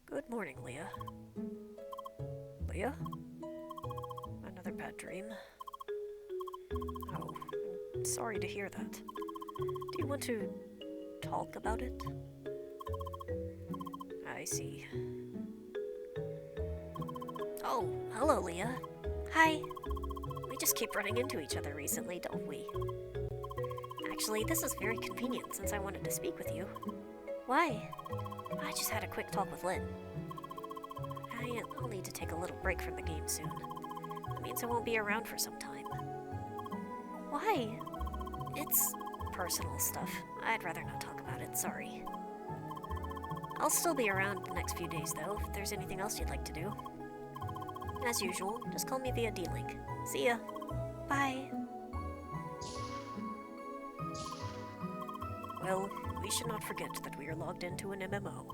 Good morning, Leah. Leah? Another bad dream. Oh, I'm sorry to hear that. Do you want to talk about it? I see. Oh, hello, Leah. Hi. We just keep running into each other recently, don't we? Actually, this is very convenient since I wanted to speak with you. Why? I just had a quick talk with Lynn. I'll need to take a little break from the game soon. That means I won't be around for some time. Why? It's personal stuff. I'd rather not talk about it, sorry. I'll still be around the next few days, though, if there's anything else you'd like to do. As usual, just call me via D-Link. See ya. Bye. Well, we should not forget that we are logged into an MMO.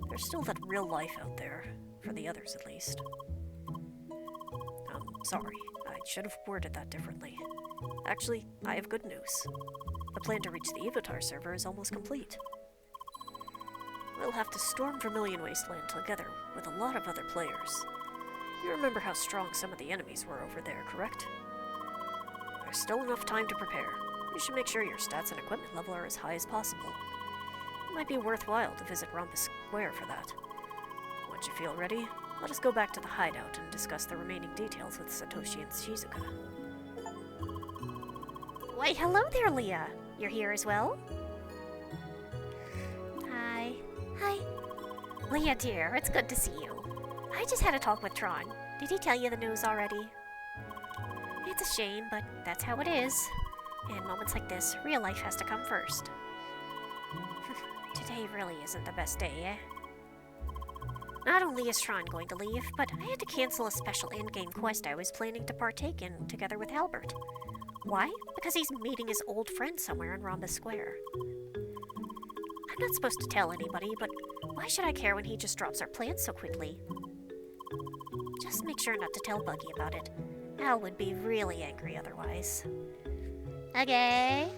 There's still that real life out there, for the others at least. Sorry, I should have worded that differently. Actually, I have good news. The plan to reach the Evotar server is almost complete. We'll have to storm Vermilion Wasteland together with a lot of other players. You remember how strong some of the enemies were over there, correct? There's still enough time to prepare. You should make sure your stats and equipment level are as high as possible. It might be worthwhile to visit Rhombus Square for that. Once you feel ready, let us go back to the hideout and discuss the remaining details with Satoshi and Shizuka. Why, hello there, Leah. You're here as well? Hi. Hi. Leah, dear, it's good to see you. I just had a talk with Tron. Did he tell you the news already? It's a shame, but that's how it is. In moments like this, real life has to come first. Today really isn't the best day, eh? Not only is Tron going to leave, but I had to cancel a special in-game quest I was planning to partake in together with Albert. Why? Because he's meeting his old friend somewhere in Rhombus Square. I'm not supposed to tell anybody, but why should I care when he just drops our plans so quickly? Just make sure not to tell Buggy about it. Al would be really angry otherwise. Okay.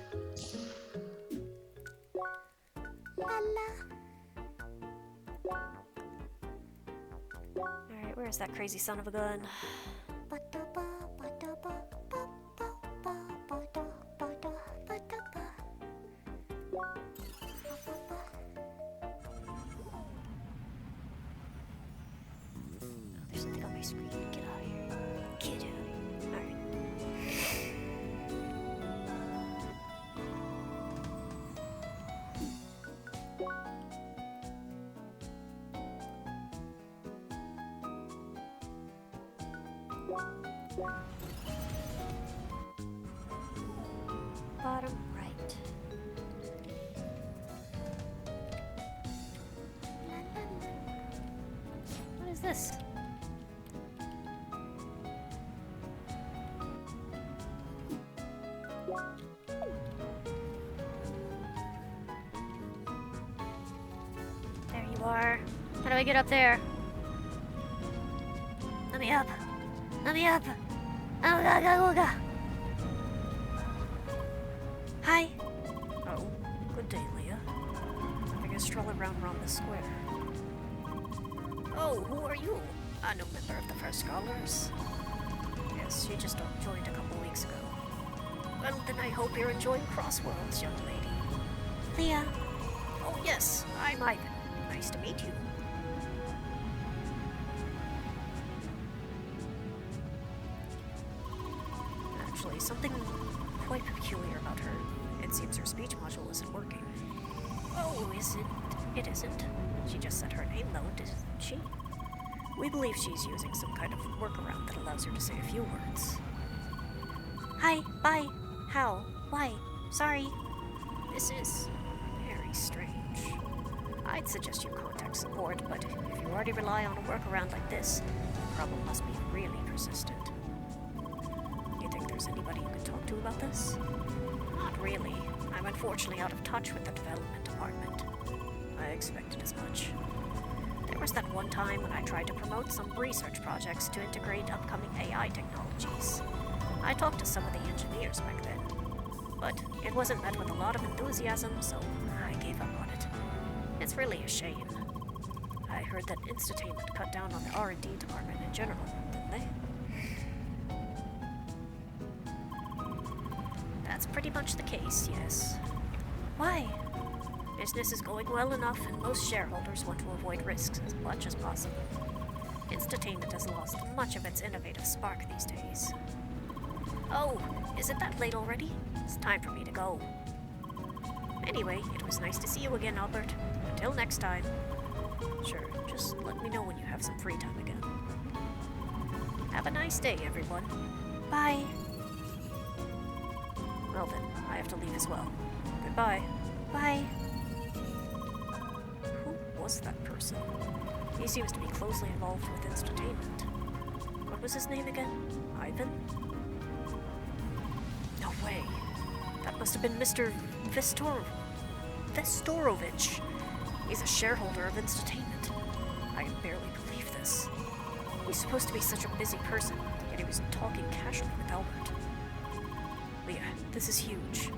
Alright, where's that crazy son of a gun? There's something on my screen. Get out of here. Get out of here. Alright. Bottom right. What is this? There you are. How do I get up there? Let me up. Let me up. Ooga, ooga, ooga. Hi. Oh, good day, Leah. Having a stroll around Rhombus Square. Oh, who are you? A new member of the First Scholars. Yes, she just joined a couple weeks ago. Well, then I hope you're enjoying Crossworlds, young lady. Leah. Oh, yes, I'm Ivan. Nice to meet you. Actually, something quite peculiar about her. It seems her speech module isn't working. Oh, is it? It isn't. She just said her name, though, didn't she? We believe she's using some kind of workaround that allows her to say a few words. Hi. Bye. How? Why? Sorry. This is very strange. I'd suggest you contact support, but if you already rely on a workaround like this, the problem must be really persistent. You think there's anybody you can talk to about this? Not really. I'm unfortunately out of touch with the development department. I expected as much. There was that one time when I tried to promote some research projects to integrate upcoming AI technologies. I talked to some of the engineers back then, but it wasn't met with a lot of enthusiasm, so I gave up on it. It's really a shame. I heard that Instatainment cut down on the R&D department in general, didn't they? That's pretty much the case, yes. Why? Business is going well enough, and most shareholders want to avoid risks as much as possible. Instatainment has lost much of its innovative spark these days. Oh, is it that late already? It's time for me to go. Anyway, it was nice to see you again, Albert. Until next time. Sure, just let me know when you have some free time again. Have a nice day, everyone. Bye. Well then, I have to leave as well. Goodbye. Bye. Who was that person? He seems to be closely involved with Instatainment. What was his name again? Ivan? No way. That must have been Mr. Vestorovich. He's a shareholder of Instatainment. I can barely believe this. He's supposed to be such a busy person, yet he was talking casually with Albert. Leah, this is huge.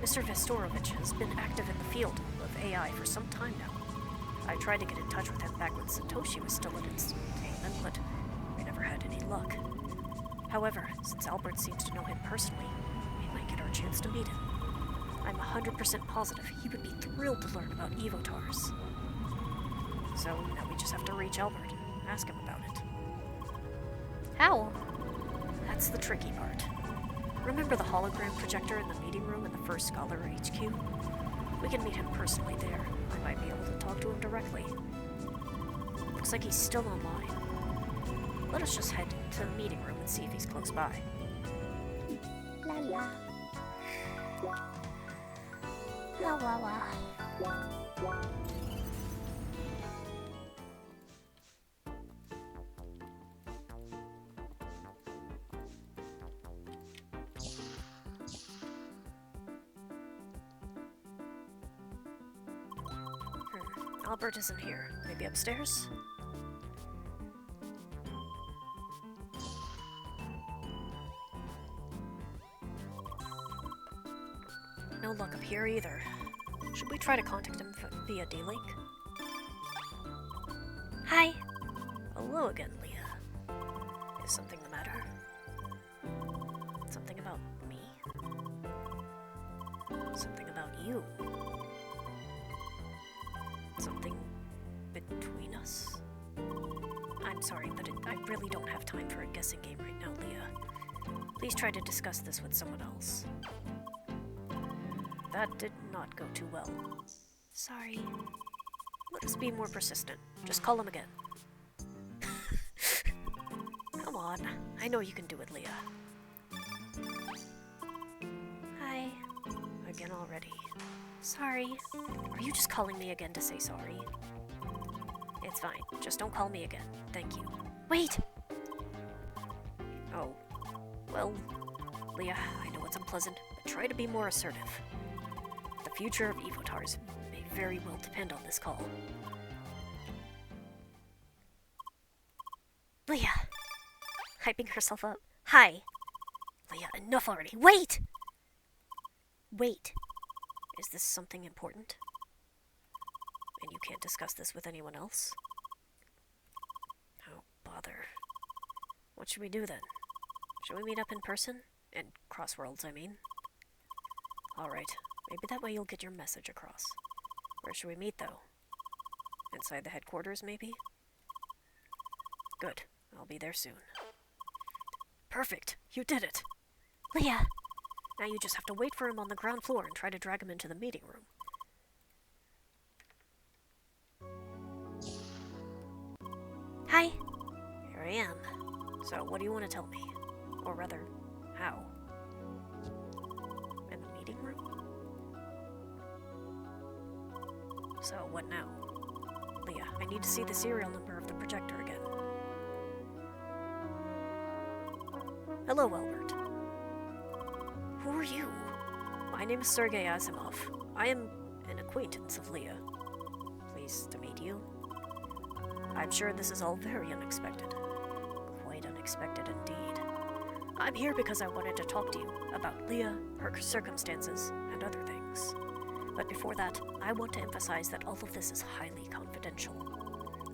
Mr. Vestorovich has been active in the field of AI for some time now. I tried to get in touch with him back when Satoshi was still in entertainment, but we never had any luck. However, since Albert seems to know him personally, we might get our chance to meet him. I'm 100% positive he would be thrilled to learn about Evotars. So now we just have to reach Albert and ask him about it. How? That's the tricky part. Remember the hologram projector in the meeting room in the first Scholar HQ? We can meet him personally there. I might be able to talk to him directly. Looks like he's still online. Let us just head to the meeting room and see if he's close by. La la. La la la. Albert isn't here. Maybe upstairs? No luck up here either. Should we try to contact him via D-Link? Hi. Hello again, Leah. Is something the matter? Something about me? Something about you? Something between us? I'm sorry, but I really don't have time for a guessing game right now, Leah. Please try to discuss this with someone else. That did not go too well. Sorry. Let us be more persistent. Just call him again. Come on. I know you can do it, Leah. Hi. Again already. Sorry. Are you just calling me again to say sorry? It's fine. Just don't call me again. Thank you. Wait! Oh. Well, Leah, I know it's unpleasant, but try to be more assertive. The future of Evotars may very well depend on this call. Leah! Hyping herself up. Hi! Leah, enough already. Wait! Wait. Is this something important? And you can't discuss this with anyone else? Oh, bother. What should we do then? Should we meet up in person? And Crossworlds, I mean. Alright, maybe that way you'll get your message across. Where should we meet, though? Inside the headquarters, maybe? Good. I'll be there soon. Perfect! You did it! Leah! Now you just have to wait for him on the ground floor and try to drag him into the meeting room. Hi! Here I am. So, what do you want to tell me? Or rather, how? In the meeting room? So, what now? Leah, I need to see the serial number of the projector again. Hello, Albert. Who are you? My name is Sergei Asimov. I am an acquaintance of Leah. Pleased to meet you. I'm sure this is all very unexpected. Quite unexpected indeed. I'm here because I wanted to talk to you about Leah, her circumstances, and other things. But before that, I want to emphasize that all of this is highly confidential.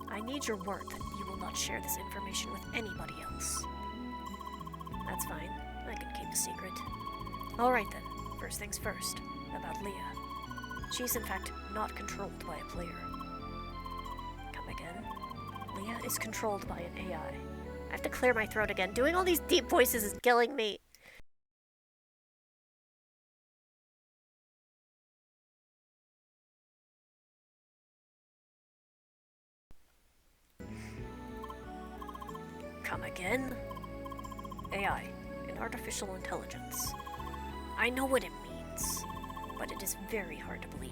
I need your word that you will not share this information with anybody else. That's fine. I can keep a secret. Alright then, first things first, about Leah. She's in fact not controlled by a player. Come again? Leah is controlled by an AI. I have to clear my throat again. Doing all these deep voices is killing me. Come again? AI, an artificial intelligence. I know what it means, but it is very hard to believe.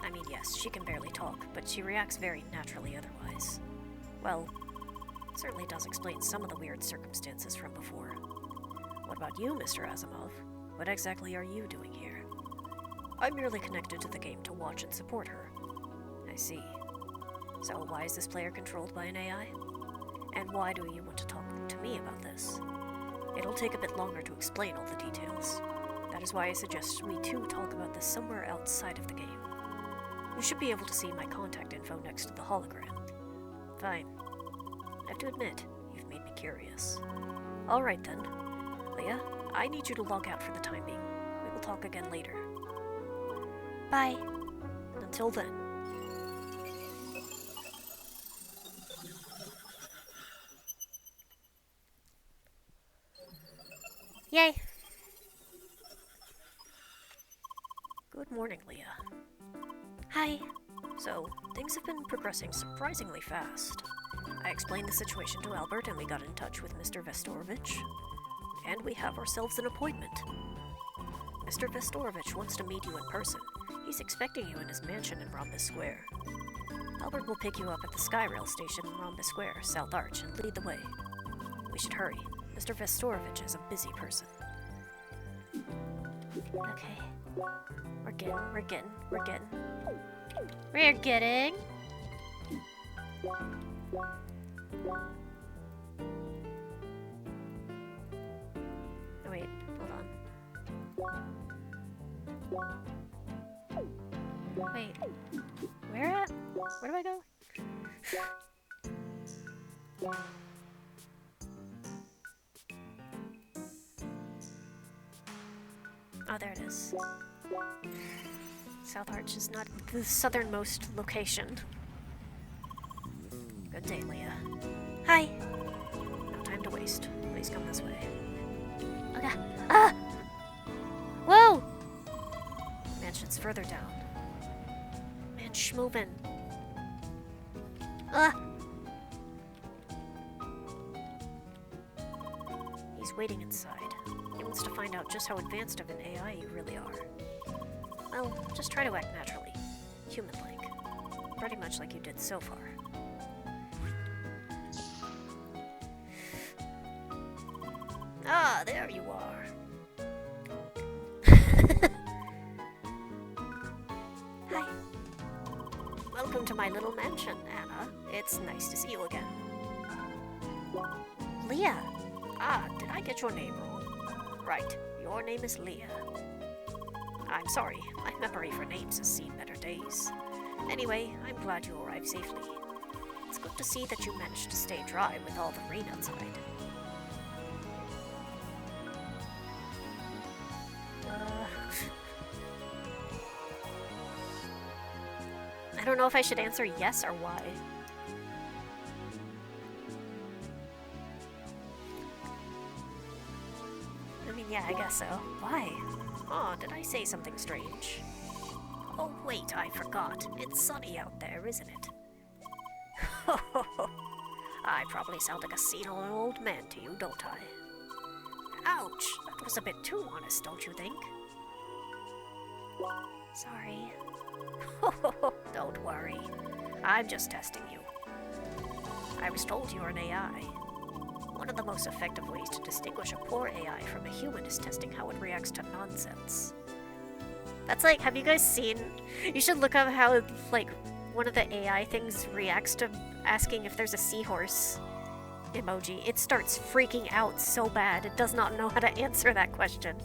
I mean, yes, she can barely talk, but she reacts very naturally otherwise. Well, it certainly does explain some of the weird circumstances from before. What about you, Mr. Asimov? What exactly are you doing here? I'm merely connected to the game to watch and support her. I see. So why is this player controlled by an AI? And why do you want to talk to me about this? It'll take a bit longer to explain all the details. That is why I suggest we two talk about this somewhere outside of the game. You should be able to see my contact info next to the hologram. Fine. I have to admit, you've made me curious. Alright then. Leah, I need you to log out for the time being. We will talk again later. Bye. Until then. Yay. Good morning, Leah. Hi. So, things have been progressing surprisingly fast. I explained the situation to Albert and we got in touch with Mr. Vestorovich. And we have ourselves an appointment. Mr. Vestorovich wants to meet you in person. He's expecting you in his mansion in Rhombus Square. Albert will pick you up at the Skyrail station in Rhombus Square, South Arch, and lead the way. We should hurry. Mr. Vestorovich is a busy person. Okay. We're getting. We're getting. Oh, wait, hold on. Wait. Where do I go? Oh, there it is. South Arch is not the southernmost location. Good day, Leah. Hi. No time to waste. Please come this way. Okay. Ah! Whoa! Mansion's further down. Man, schmovin'. He's waiting inside. He wants to find out just how advanced of an AI you really are. Well, just try to act naturally. Human-like. Pretty much like you did so far. Ah, there you are. Hi. Welcome to my little mansion, Anna. It's nice to see you again. Leah. Ah, did I get your name wrong? Right, your name is Leah. I'm sorry, my memory for names has seen better days. Anyway, I'm glad you arrived safely. It's good to see that you managed to stay dry with all the rain outside. I don't know if I should answer yes or why. I mean, yeah, I guess so. Why? Oh, did I say something strange? Oh, wait, I forgot. It's sunny out there, isn't it? I probably sound like a senile old man to you, don't I? Ouch! That was a bit too honest, don't you think? Sorry. Don't worry. I'm just testing you. I was told you're an AI. One of the most effective ways to distinguish a poor AI from a human is testing how it reacts to nonsense. That's like, have you guys seen? You should look up how, like, one of the AI things reacts to asking if there's a seahorse emoji. It starts freaking out so bad, it does not know how to answer that question.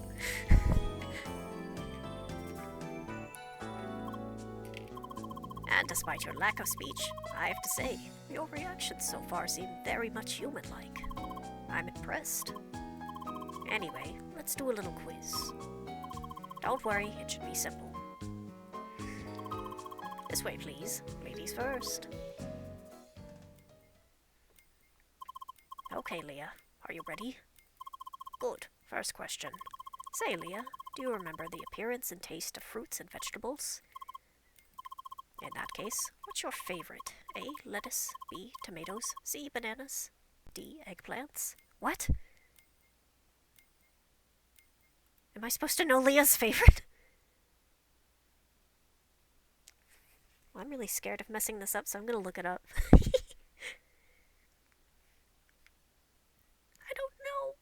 And despite your lack of speech, I have to say, your reactions so far seem very much human-like. I'm impressed. Anyway, let's do a little quiz. Don't worry, it should be simple. This way, please. Ladies first. Okay, Leah. Are you ready? Good. First question. Say, Leah, do you remember the appearance and taste of fruits and vegetables? In that case, what's your favorite? A. Lettuce. B. Tomatoes. C. Bananas. D. Eggplants. What? Am I supposed to know Leah's favorite? Well, I'm really scared of messing this up, so I'm gonna look it up. I don't know.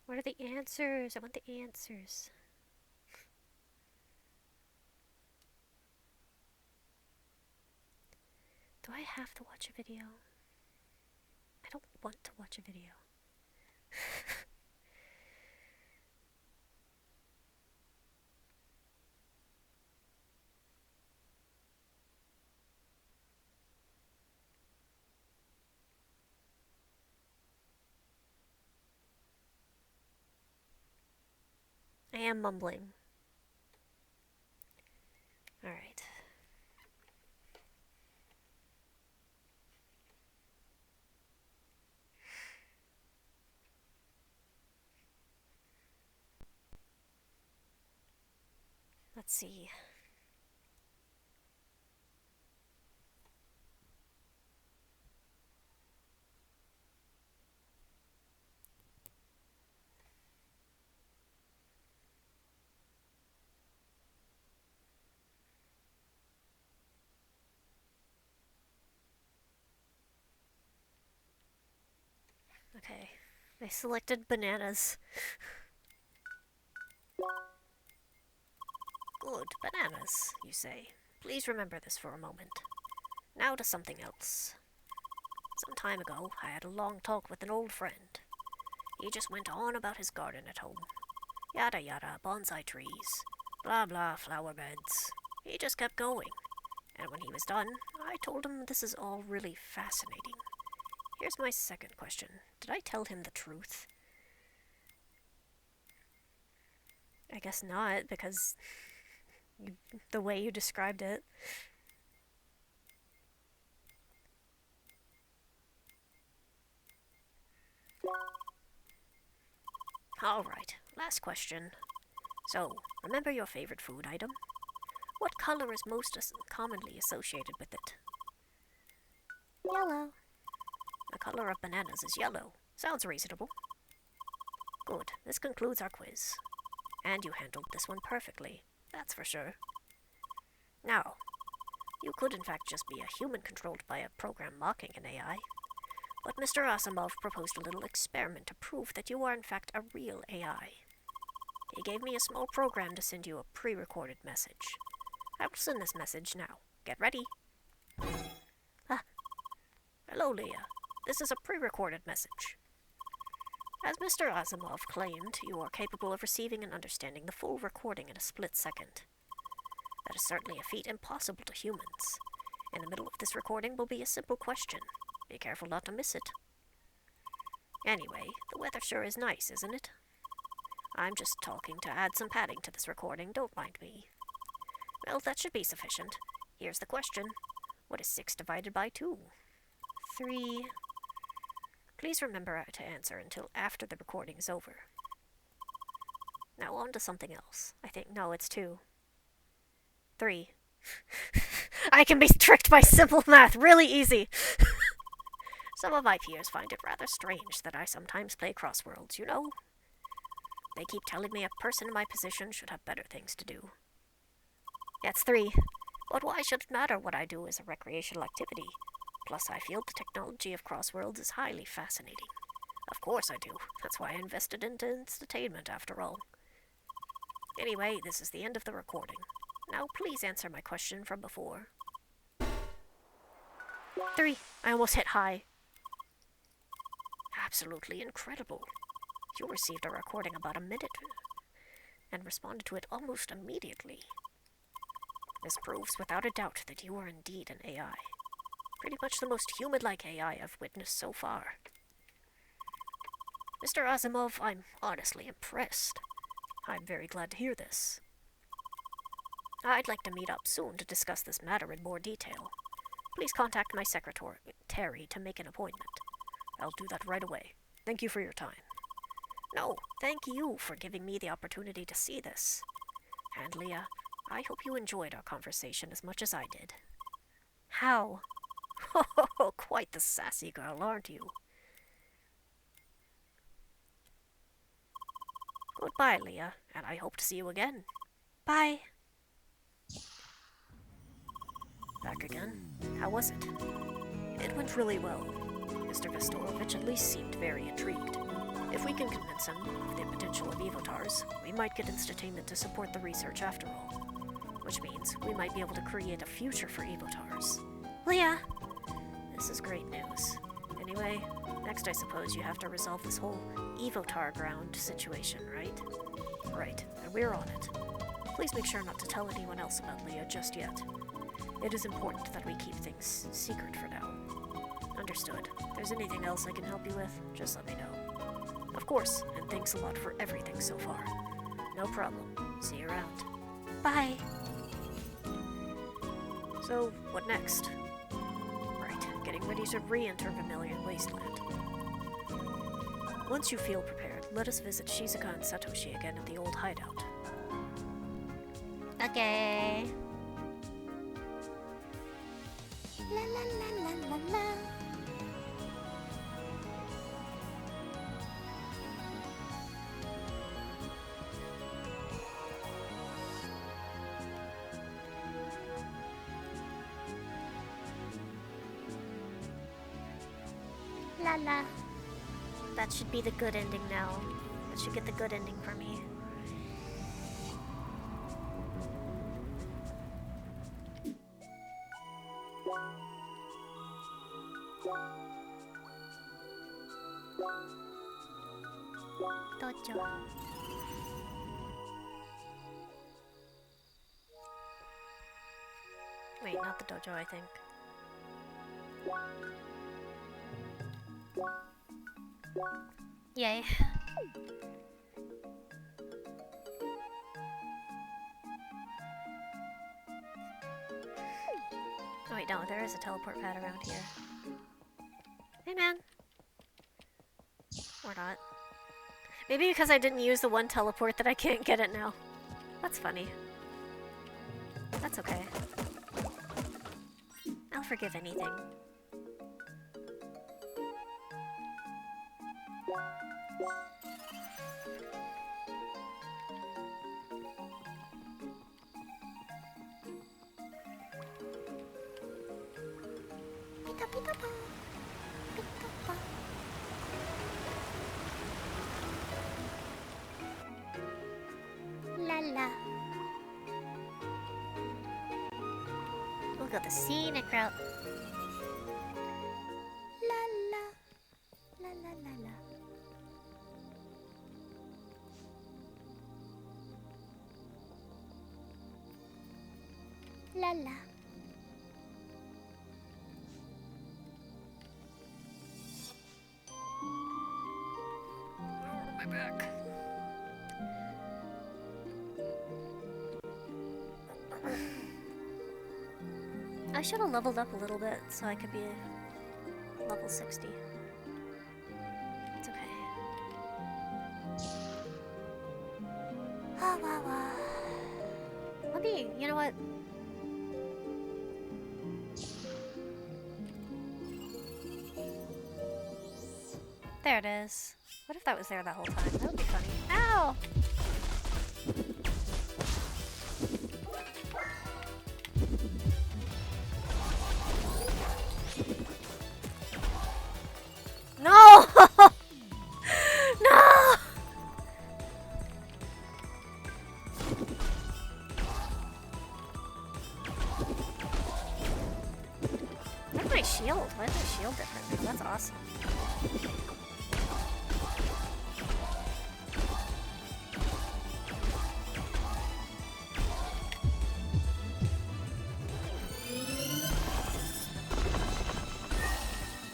What are the answers? I want the answers. Do I have to watch a video? I don't want to watch a video. I am mumbling. Alright. Let's see. Okay. I selected bananas. Good, bananas, you say. Please remember this for a moment. Now to something else. Some time ago, I had a long talk with an old friend. He just went on about his garden at home. Yada yada, bonsai trees. Blah blah, flower beds. He just kept going. And when he was done, I told him this is all really fascinating. Here's my second question. Did I tell him the truth? I guess not, because the way you described it. Alright, last question. So, remember your favorite food item? What color is most commonly associated with it? Yellow. The color of bananas is yellow. Sounds reasonable. Good, this concludes our quiz. And you handled this one perfectly, that's for sure. Now, you could in fact just be a human controlled by a program mocking an AI. But Mr. Asimov proposed a little experiment to prove that you are in fact a real AI. He gave me a small program to send you a pre-recorded message. I will send this message now. Get ready. Ah. Hello, Leah. This is a pre-recorded message. As Mr. Asimov claimed, you are capable of receiving and understanding the full recording in a split second. That is certainly a feat impossible to humans. In the middle of this recording will be a simple question. Be careful not to miss it. Anyway, the weather sure is nice, isn't it? I'm just talking to add some padding to this recording, don't mind me. Well, that should be sufficient. Here's the question. What is 6 divided by 2? 3. Please remember to answer until after the recording is over. Now on to something else. No, it's 2. 3. I can be tricked by simple math really easy. Some of my peers find it rather strange that I sometimes play crosswords, you know? They keep telling me a person in my position should have better things to do. That's 3. But why should it matter what I do as a recreational activity? Plus, I feel the technology of crosswords is highly fascinating. Of course I do. That's why I invested into entertainment, after all. Anyway, this is the end of the recording. Now, please answer my question from before. 3. I almost hit high. Absolutely incredible. You received a recording about a minute and responded to it almost immediately. This proves without a doubt that you are indeed an AI. Pretty much the most human-like AI I've witnessed so far. Mr. Asimov, I'm honestly impressed. I'm very glad to hear this. I'd like to meet up soon to discuss this matter in more detail. Please contact my secretary, Terry, to make an appointment. I'll do that right away. Thank you for your time. No, thank you for giving me the opportunity to see this. And Leah, I hope you enjoyed our conversation as much as I did. How? Oh, quite the sassy girl, aren't you? Goodbye, Leah, and I hope to see you again. Bye. Back again. How was it? It went really well. Mr. Vestorovich at least seemed very intrigued. If we can convince him of the potential of Evotars, we might get Instatainment to support the research after all. Which means we might be able to create a future for Evotars. Leah! This is great news. Anyway, next I suppose you have to resolve this whole Evotar ground situation, right? Right, and we're on it. Please make sure not to tell anyone else about Leah just yet. It is important that we keep things secret for now. Understood. If there's anything else I can help you with, just let me know. Of course, and thanks a lot for everything so far. No problem. See you around. Bye. So, what next? Right, getting ready to re-enter Vermilion Wasteland. Once you feel prepared, let us visit Shizuka and Satoshi again at the old hideout. Okay. La la la la la la. La la. That should be the good ending now. That should get the good ending for me. Dojo. Wait, not the dojo, I think. Yay. Oh wait, no, there is a teleport pad around here. Hey man. Or not. Maybe because I didn't use the one teleport that I can't get it now. That's funny. That's okay. I'll forgive anything. Pita pita pa. Pita pa. La la. We'll go the scenic route. La la. La la la la. La la. My back. I should have leveled up a little bit so I could be level 60. It's okay. Ah, wah, wah. Let me, you know what? There it is. What if that was there that whole time? That would be funny. Ow! No! No! Look at my shield. Why is my shield different now? That's awesome.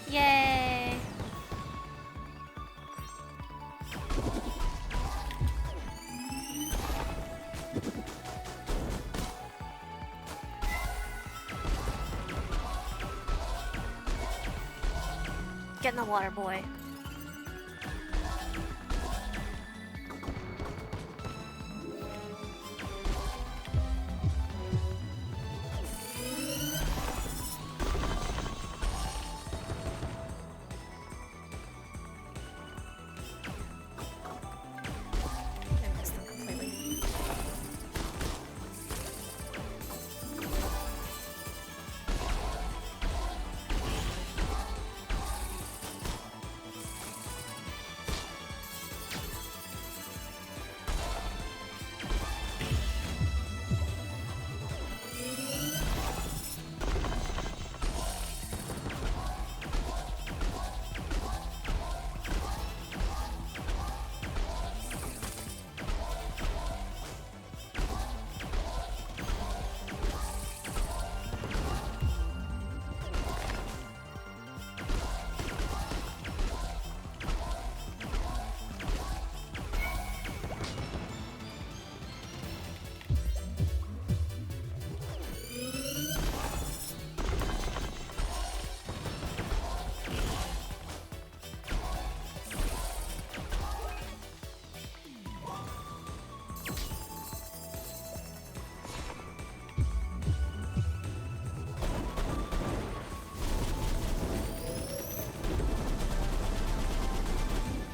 Yay! Get in the water, boy. I missed them completely.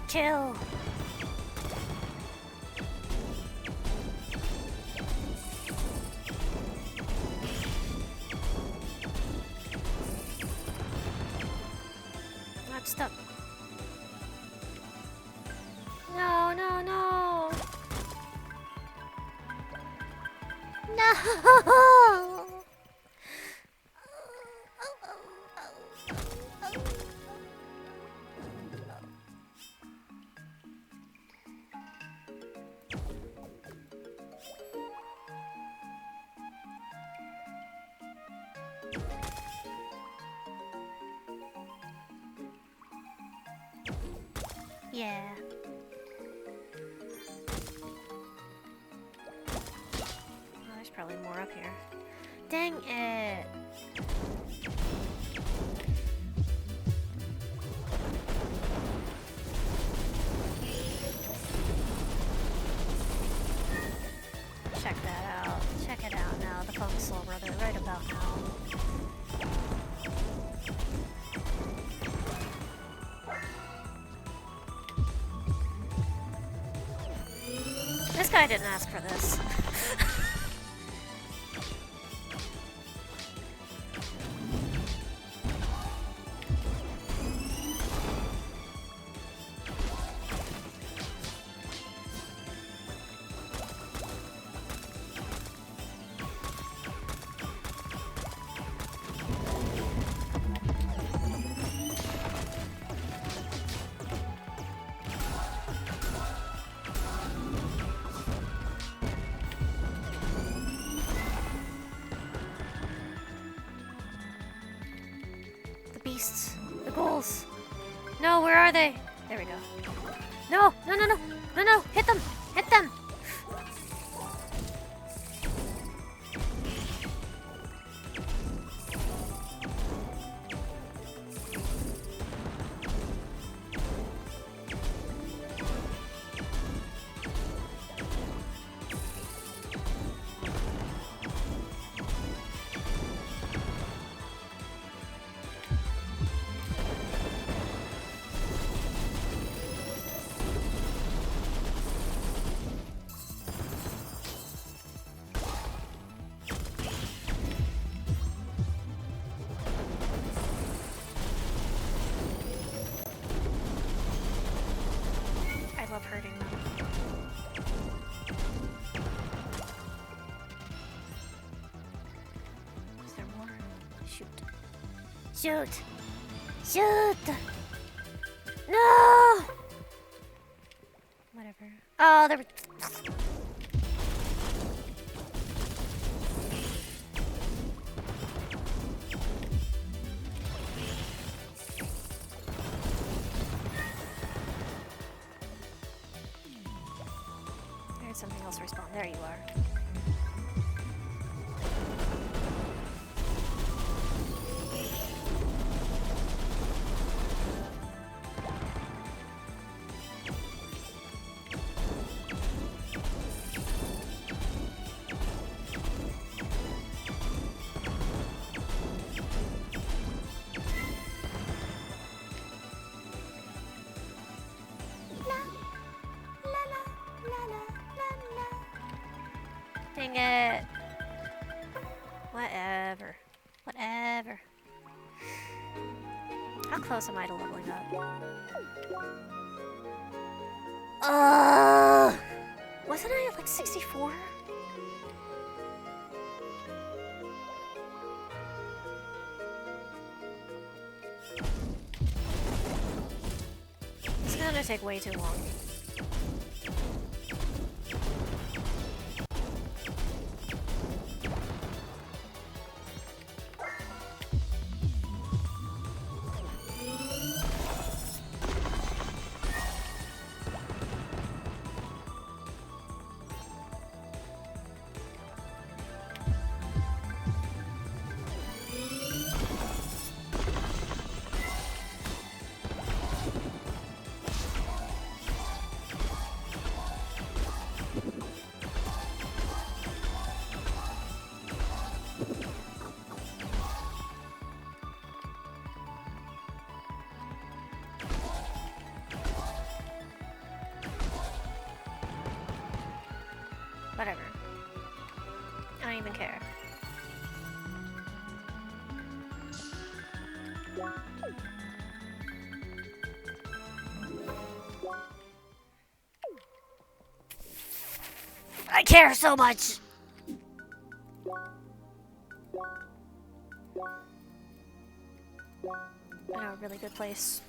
Chill. I'm stuck. No, no, no. No. Yeah. Oh, there's probably more up here. Dang it! Check that out. Check it out now. The Funk Soul Brother right about now. This guy didn't ask for this. Beasts. The ghouls. No, where are they? There we go. No! No, no, no! No, no! Hit them! Hit them! Love hurting them. Is there more? Shoot. Shoot! Shoot! No! Whatever. Oh, there were... Something else respawn. There you are. Dang it. Whatever. Whatever. How close am I to leveling up? Wasn't I at like 64? It's gonna take way too long. Whatever. I don't even care. I care so much! I know a really good place.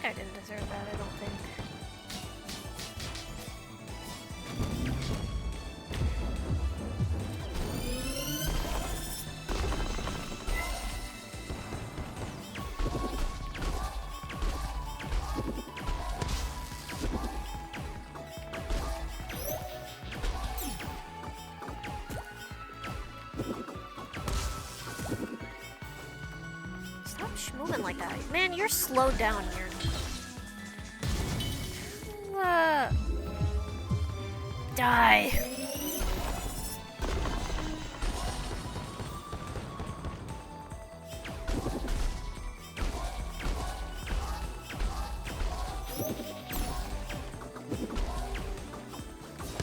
I didn't deserve that, I don't think. Stop moving like that. Man, you're slowed down here. Die.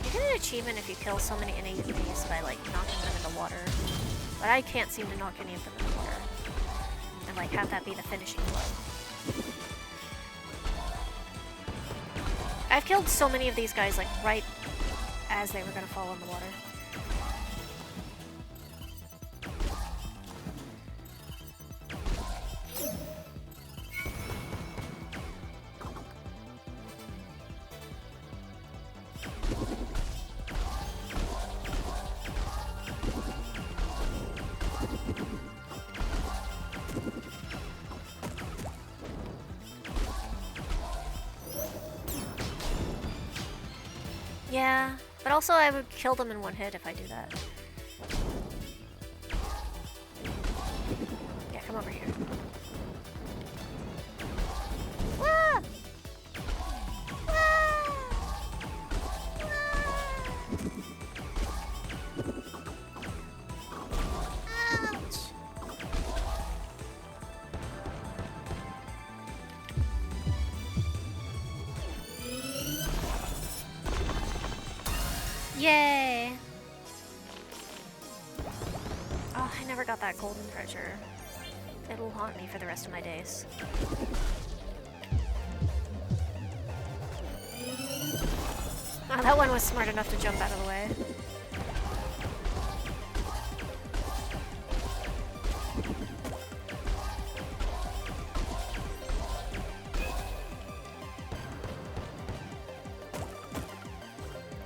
You get an achievement if you kill so many enemies by like knocking them in the water, but I can't seem to knock any of them in the water and like have that be the finishing blow. I've killed so many of these guys like right as they were gonna fall in the water. Yeah, but also I would kill them in one hit if I do that. Yeah, come over here. Ah! Ah! Ouch! Yay! Oh, I never got that golden treasure. It'll haunt me for the rest of my days. Oh, that one was smart enough to jump out of the way.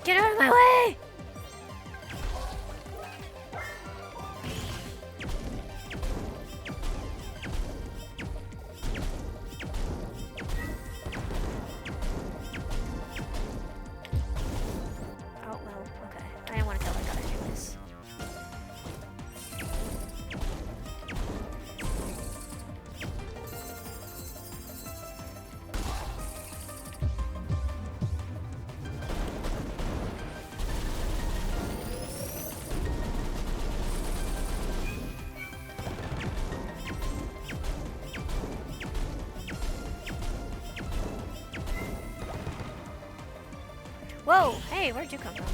Get out of my way! Oh, well, okay. I didn't want to kill that guy anyways. Whoa! Hey, where'd you come from?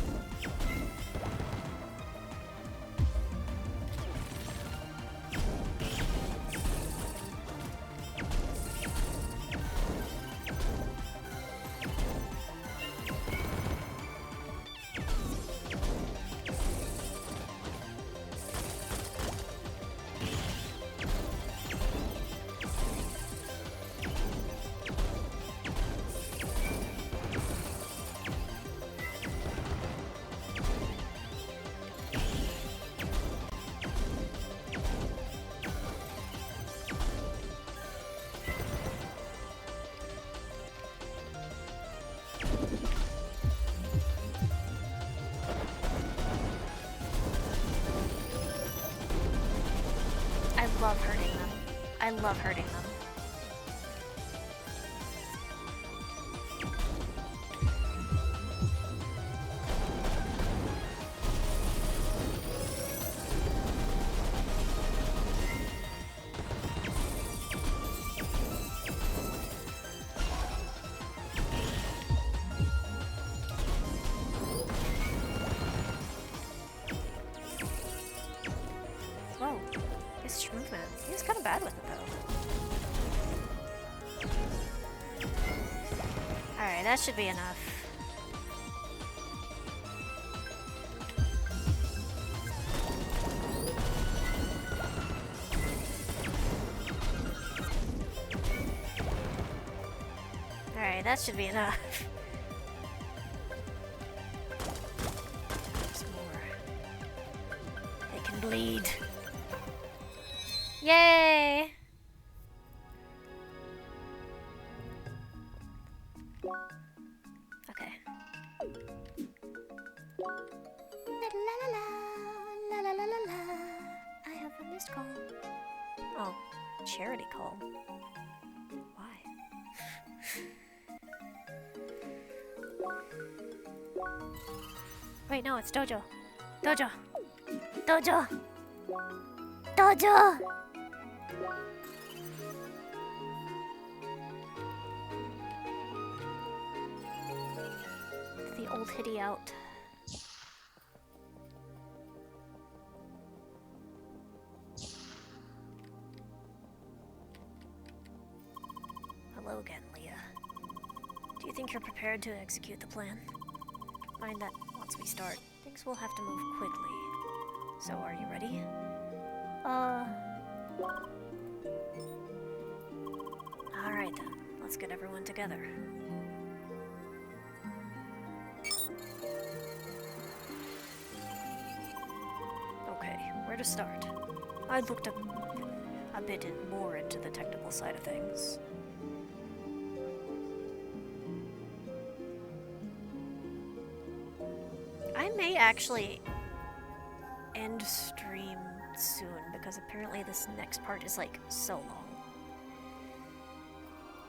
love hurting them. I love hurting them. Whoa, this movement. He was kind of bad with it though. Alright, that should be enough. Alright, that should be enough. There's more. They can bleed. Yay! Okay. La la la la la la la la. I have a missed call. Oh, charity call. Why? Wait, no, it's Dojo. Dojo. Dojo. Dojo. The old hitty out. Hello again, Leah. Do you think you're prepared to execute the plan? Mind that once we start, things will have to move quickly. So are you ready? Alright then, let's get everyone together. Okay, where to start? I looked a bit more into the technical side of things. I may actually end stream soon because apparently this next part is like so long.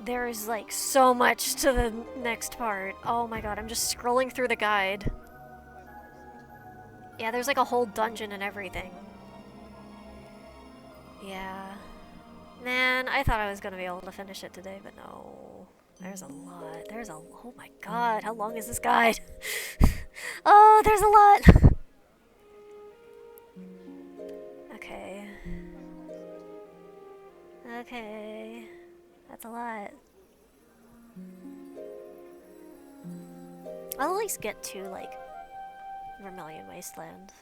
There is like so much to the next part. Oh my god, I'm just scrolling through the guide. Yeah, there's like a whole dungeon and everything. Yeah. Man, I thought I was gonna be able to finish it today, but no. There's a lot. Oh my god, how long is this guide? Oh, there's a lot! Okay. Okay. That's a lot. I'll at least get to, like, Vermilion Wasteland.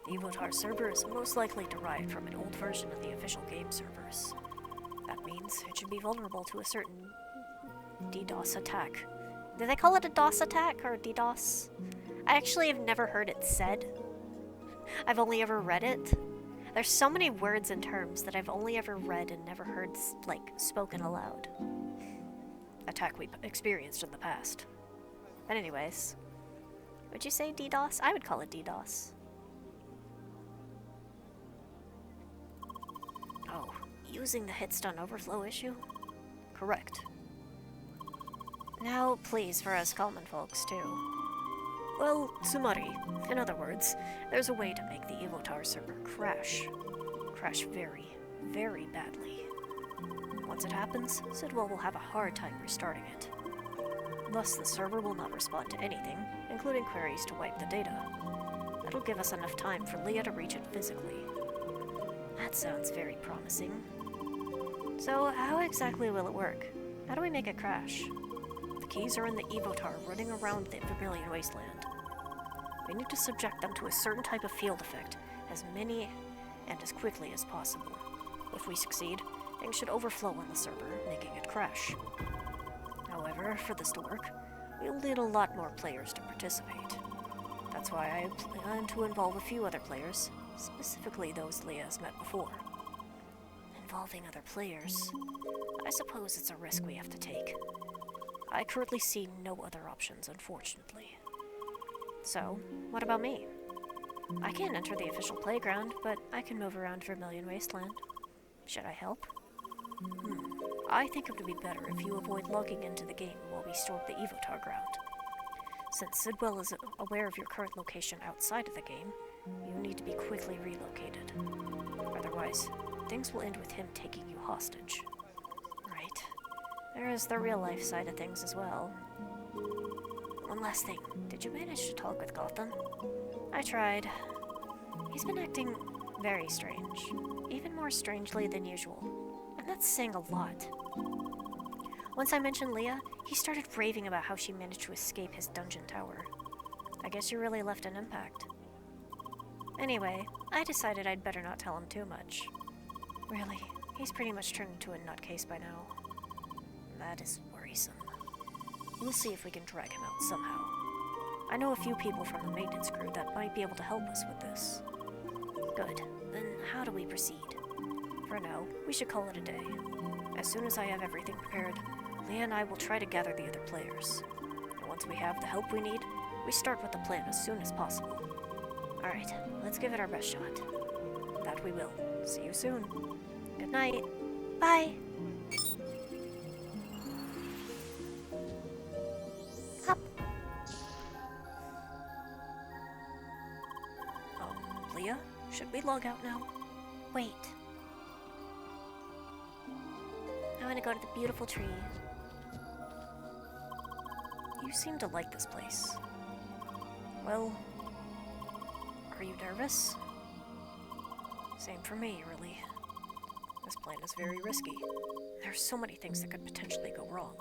The Evotar server is most likely derived from an old version of the official game servers. That means it should be vulnerable to a certain DDoS attack. Do they call it a DOS attack or DDoS? I actually have never heard it said. I've only ever read it. There's so many words and terms that I've only ever read and never heard, like, spoken aloud. Attack we experienced in the past. But anyways, would you say DDoS? I would call it DDoS. Oh, using the hitstun overflow issue? Correct. Now, please, for us common folks, too. Well, Sumari. In other words, there's a way to make the Evotar server crash. Crash very, very badly. Once it happens, Sidwell will have a hard time restarting it. Thus, the server will not respond to anything, including queries to wipe the data. That'll give us enough time for Leah to reach it physically. That sounds very promising. So, how exactly will it work? How do we make it crash? The keys are in the Evotar running around the Vermilion Wasteland. We need to subject them to a certain type of field effect, as many and as quickly as possible. If we succeed, things should overflow on the server, making it crash. However, for this to work, we'll need a lot more players to participate. That's why I plan to involve a few other players, specifically those Leah has met before. Involving other players? I suppose it's a risk we have to take. I currently see no other options, unfortunately. So, what about me? I can't enter the official playground, but I can move around Vermilion Wasteland. Should I help? I think it would be better if you avoid logging into the game while we storm the Evotar ground. Since Sidwell is aware of your current location outside of the game, you need to be quickly relocated. Otherwise, things will end with him taking you hostage. Right. There is the real-life side of things as well. One last thing. Did you manage to talk with Gotham? I tried. He's been acting very strange. Even more strangely than usual. And that's saying a lot. Once I mentioned Leah, he started raving about how she managed to escape his dungeon tower. I guess you really left an impact. Anyway, I decided I'd better not tell him too much. Really, he's pretty much turned into a nutcase by now. That is worrisome. We'll see if we can drag him out somehow. I know a few people from the maintenance crew that might be able to help us with this. Good. Then how do we proceed? For now, we should call it a day. As soon as I have everything prepared, Leah and I will try to gather the other players. And once we have the help we need, we start with the plan as soon as possible. Alright, let's give it our best shot. That we will. See you soon. Good night. Bye. Hop. Leah, should we log out now? Wait. I want to go to the beautiful tree. You seem to like this place. Well, are you nervous? Same for me, really. This plan is very risky. There's so many things that could potentially go wrong.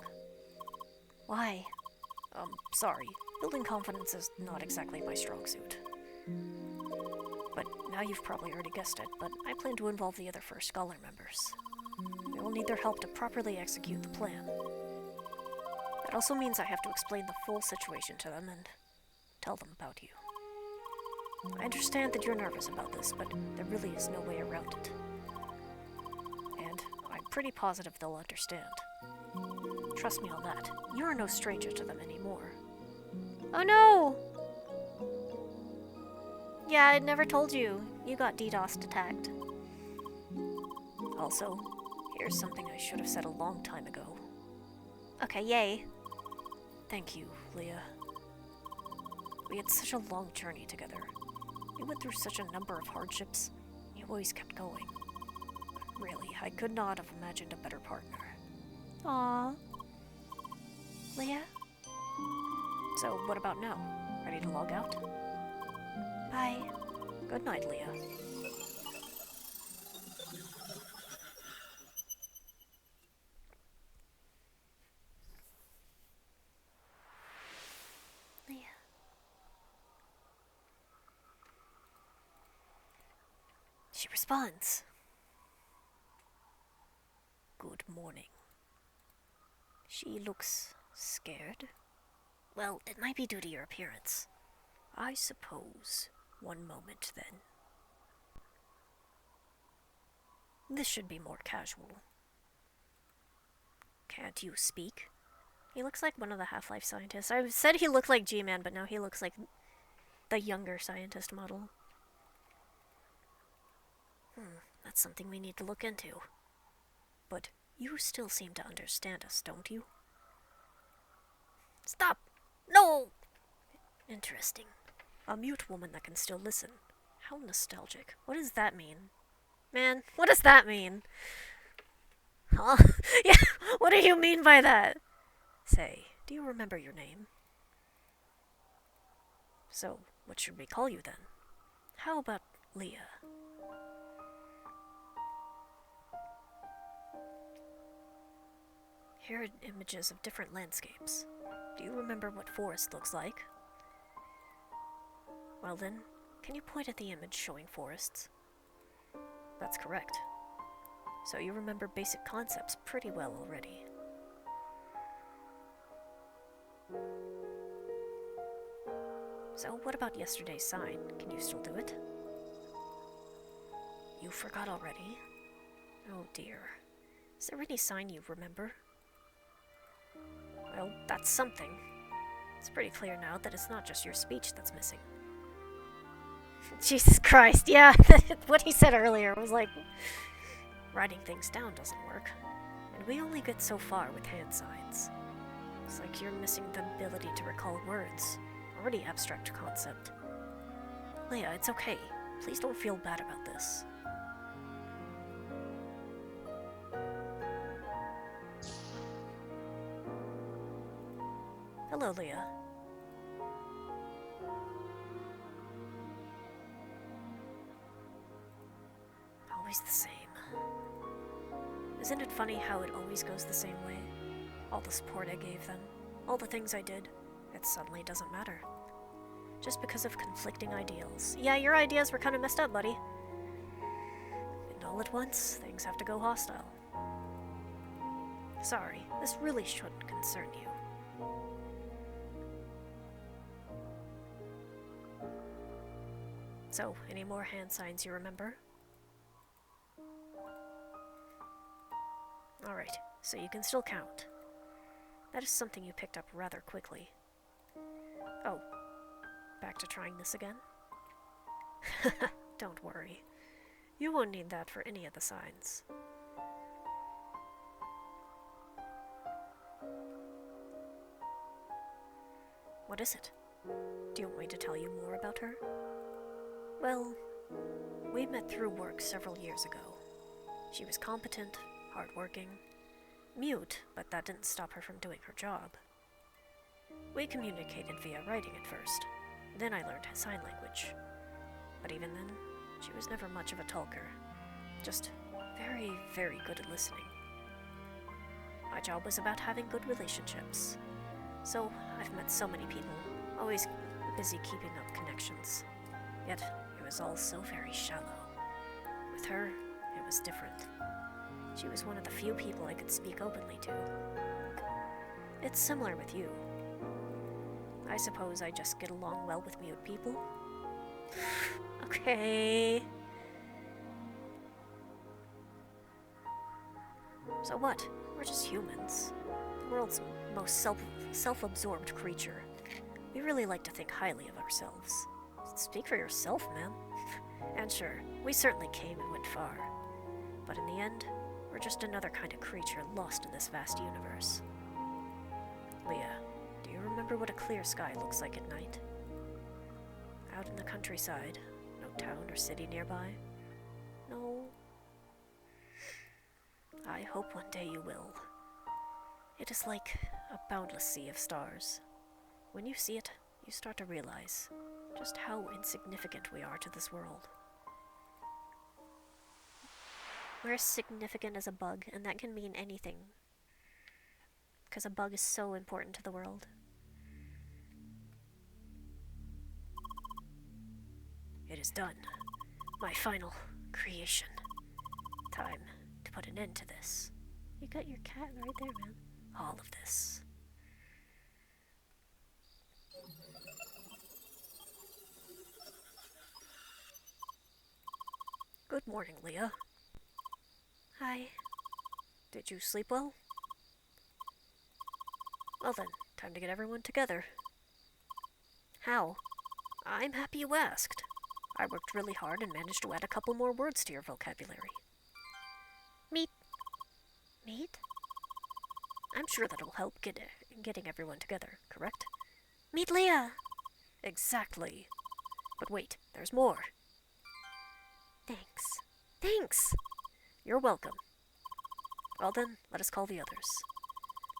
Why? Sorry. Building confidence is not exactly my strong suit. But now you've probably already guessed it, but I plan to involve the other First Scholar members. We will need their help to properly execute the plan. That also means I have to explain the full situation to them and tell them about you. I understand that you're nervous about this, but there really is no way around it. And I'm pretty positive they'll understand. Trust me on that. You are no stranger to them anymore. Oh no! Yeah, I never told you. You got DDoSed attacked. Also, here's something I should have said a long time ago. Okay, yay. Thank you, Leah. We had such a long journey together. We went through such a number of hardships. You always kept going. Really, I could not have imagined a better partner. Aww. Leah? So, what about now? Ready to log out? Bye. Good night, Leah. Leah. She responds. Good morning. She looks scared. Well, it might be due to your appearance. I suppose. One moment, then. This should be more casual. Can't you speak? He looks like one of the Half-Life scientists. I said he looked like G-Man, but now he looks like the younger scientist model. That's something we need to look into. But you still seem to understand us, don't you? Stop! No! Interesting. A mute woman that can still listen. How nostalgic. What does that mean? Man, what does that mean? Huh? Yeah, what do you mean by that? Say, do you remember your name? So, what should we call you then? How about Leah? Here are images of different landscapes. Do you remember what forest looks like? Well then, can you point at the image showing forests? That's correct. So you remember basic concepts pretty well already. So what about yesterday's sign? Can you still do it? You forgot already? Oh dear. Is there any sign you remember? Well, that's something. It's pretty clear now that it's not just your speech that's missing. Jesus Christ, yeah. What he said earlier was like, writing things down doesn't work. And we only get so far with hand signs. It's like you're missing the ability to recall words. Already abstract concept. Leah, it's okay. Please don't feel bad about this. Hello, Leah. Always the same. Isn't it funny how it always goes the same way? All the support I gave them, all the things I did, it suddenly doesn't matter. Just because of conflicting ideals. Yeah, your ideas were kind of messed up, buddy. And all at once, things have to go hostile. Sorry, this really shouldn't concern you. So, any more hand signs you remember? Alright, so you can still count. That is something you picked up rather quickly. Oh, back to trying this again? Don't worry. You won't need that for any of the signs. What is it? Do you want me to tell you more about her? Well, we met through work several years ago. She was competent, hardworking, mute, but that didn't stop her from doing her job. We communicated via writing at first. Then I learned sign language. But even then, she was never much of a talker. Just very, very good at listening. My job was about having good relationships. So I've met so many people, always busy keeping up connections. Yet it was all so very shallow. With her, it was different. She was one of the few people I could speak openly to. It's similar with you. I suppose I just get along well with mute people. Okay. So what? We're just humans. The world's most self-absorbed creature. We really like to think highly of ourselves. Speak for yourself, ma'am. And sure, we certainly came and went far. But in the end, we're just another kind of creature lost in this vast universe. Leah, do you remember what a clear sky looks like at night? Out in the countryside, no town or city nearby? No. I hope one day you will. It is like a boundless sea of stars. When you see it, you start to realize just how insignificant we are to this world. We're as significant as a bug, and that can mean anything. Because a bug is so important to the world. It is done. My final creation. Time to put an end to this. You got your cat right there, man. All of this. Good morning, Leah. Hi. Did you sleep well? Well then, time to get everyone together. How? I'm happy you asked. I worked really hard and managed to add a couple more words to your vocabulary. Meet. Meet? I'm sure that'll help getting everyone together, correct? Meet Leah! Exactly. But wait, there's more. Thanks. Thanks! You're welcome. Well then, let us call the others.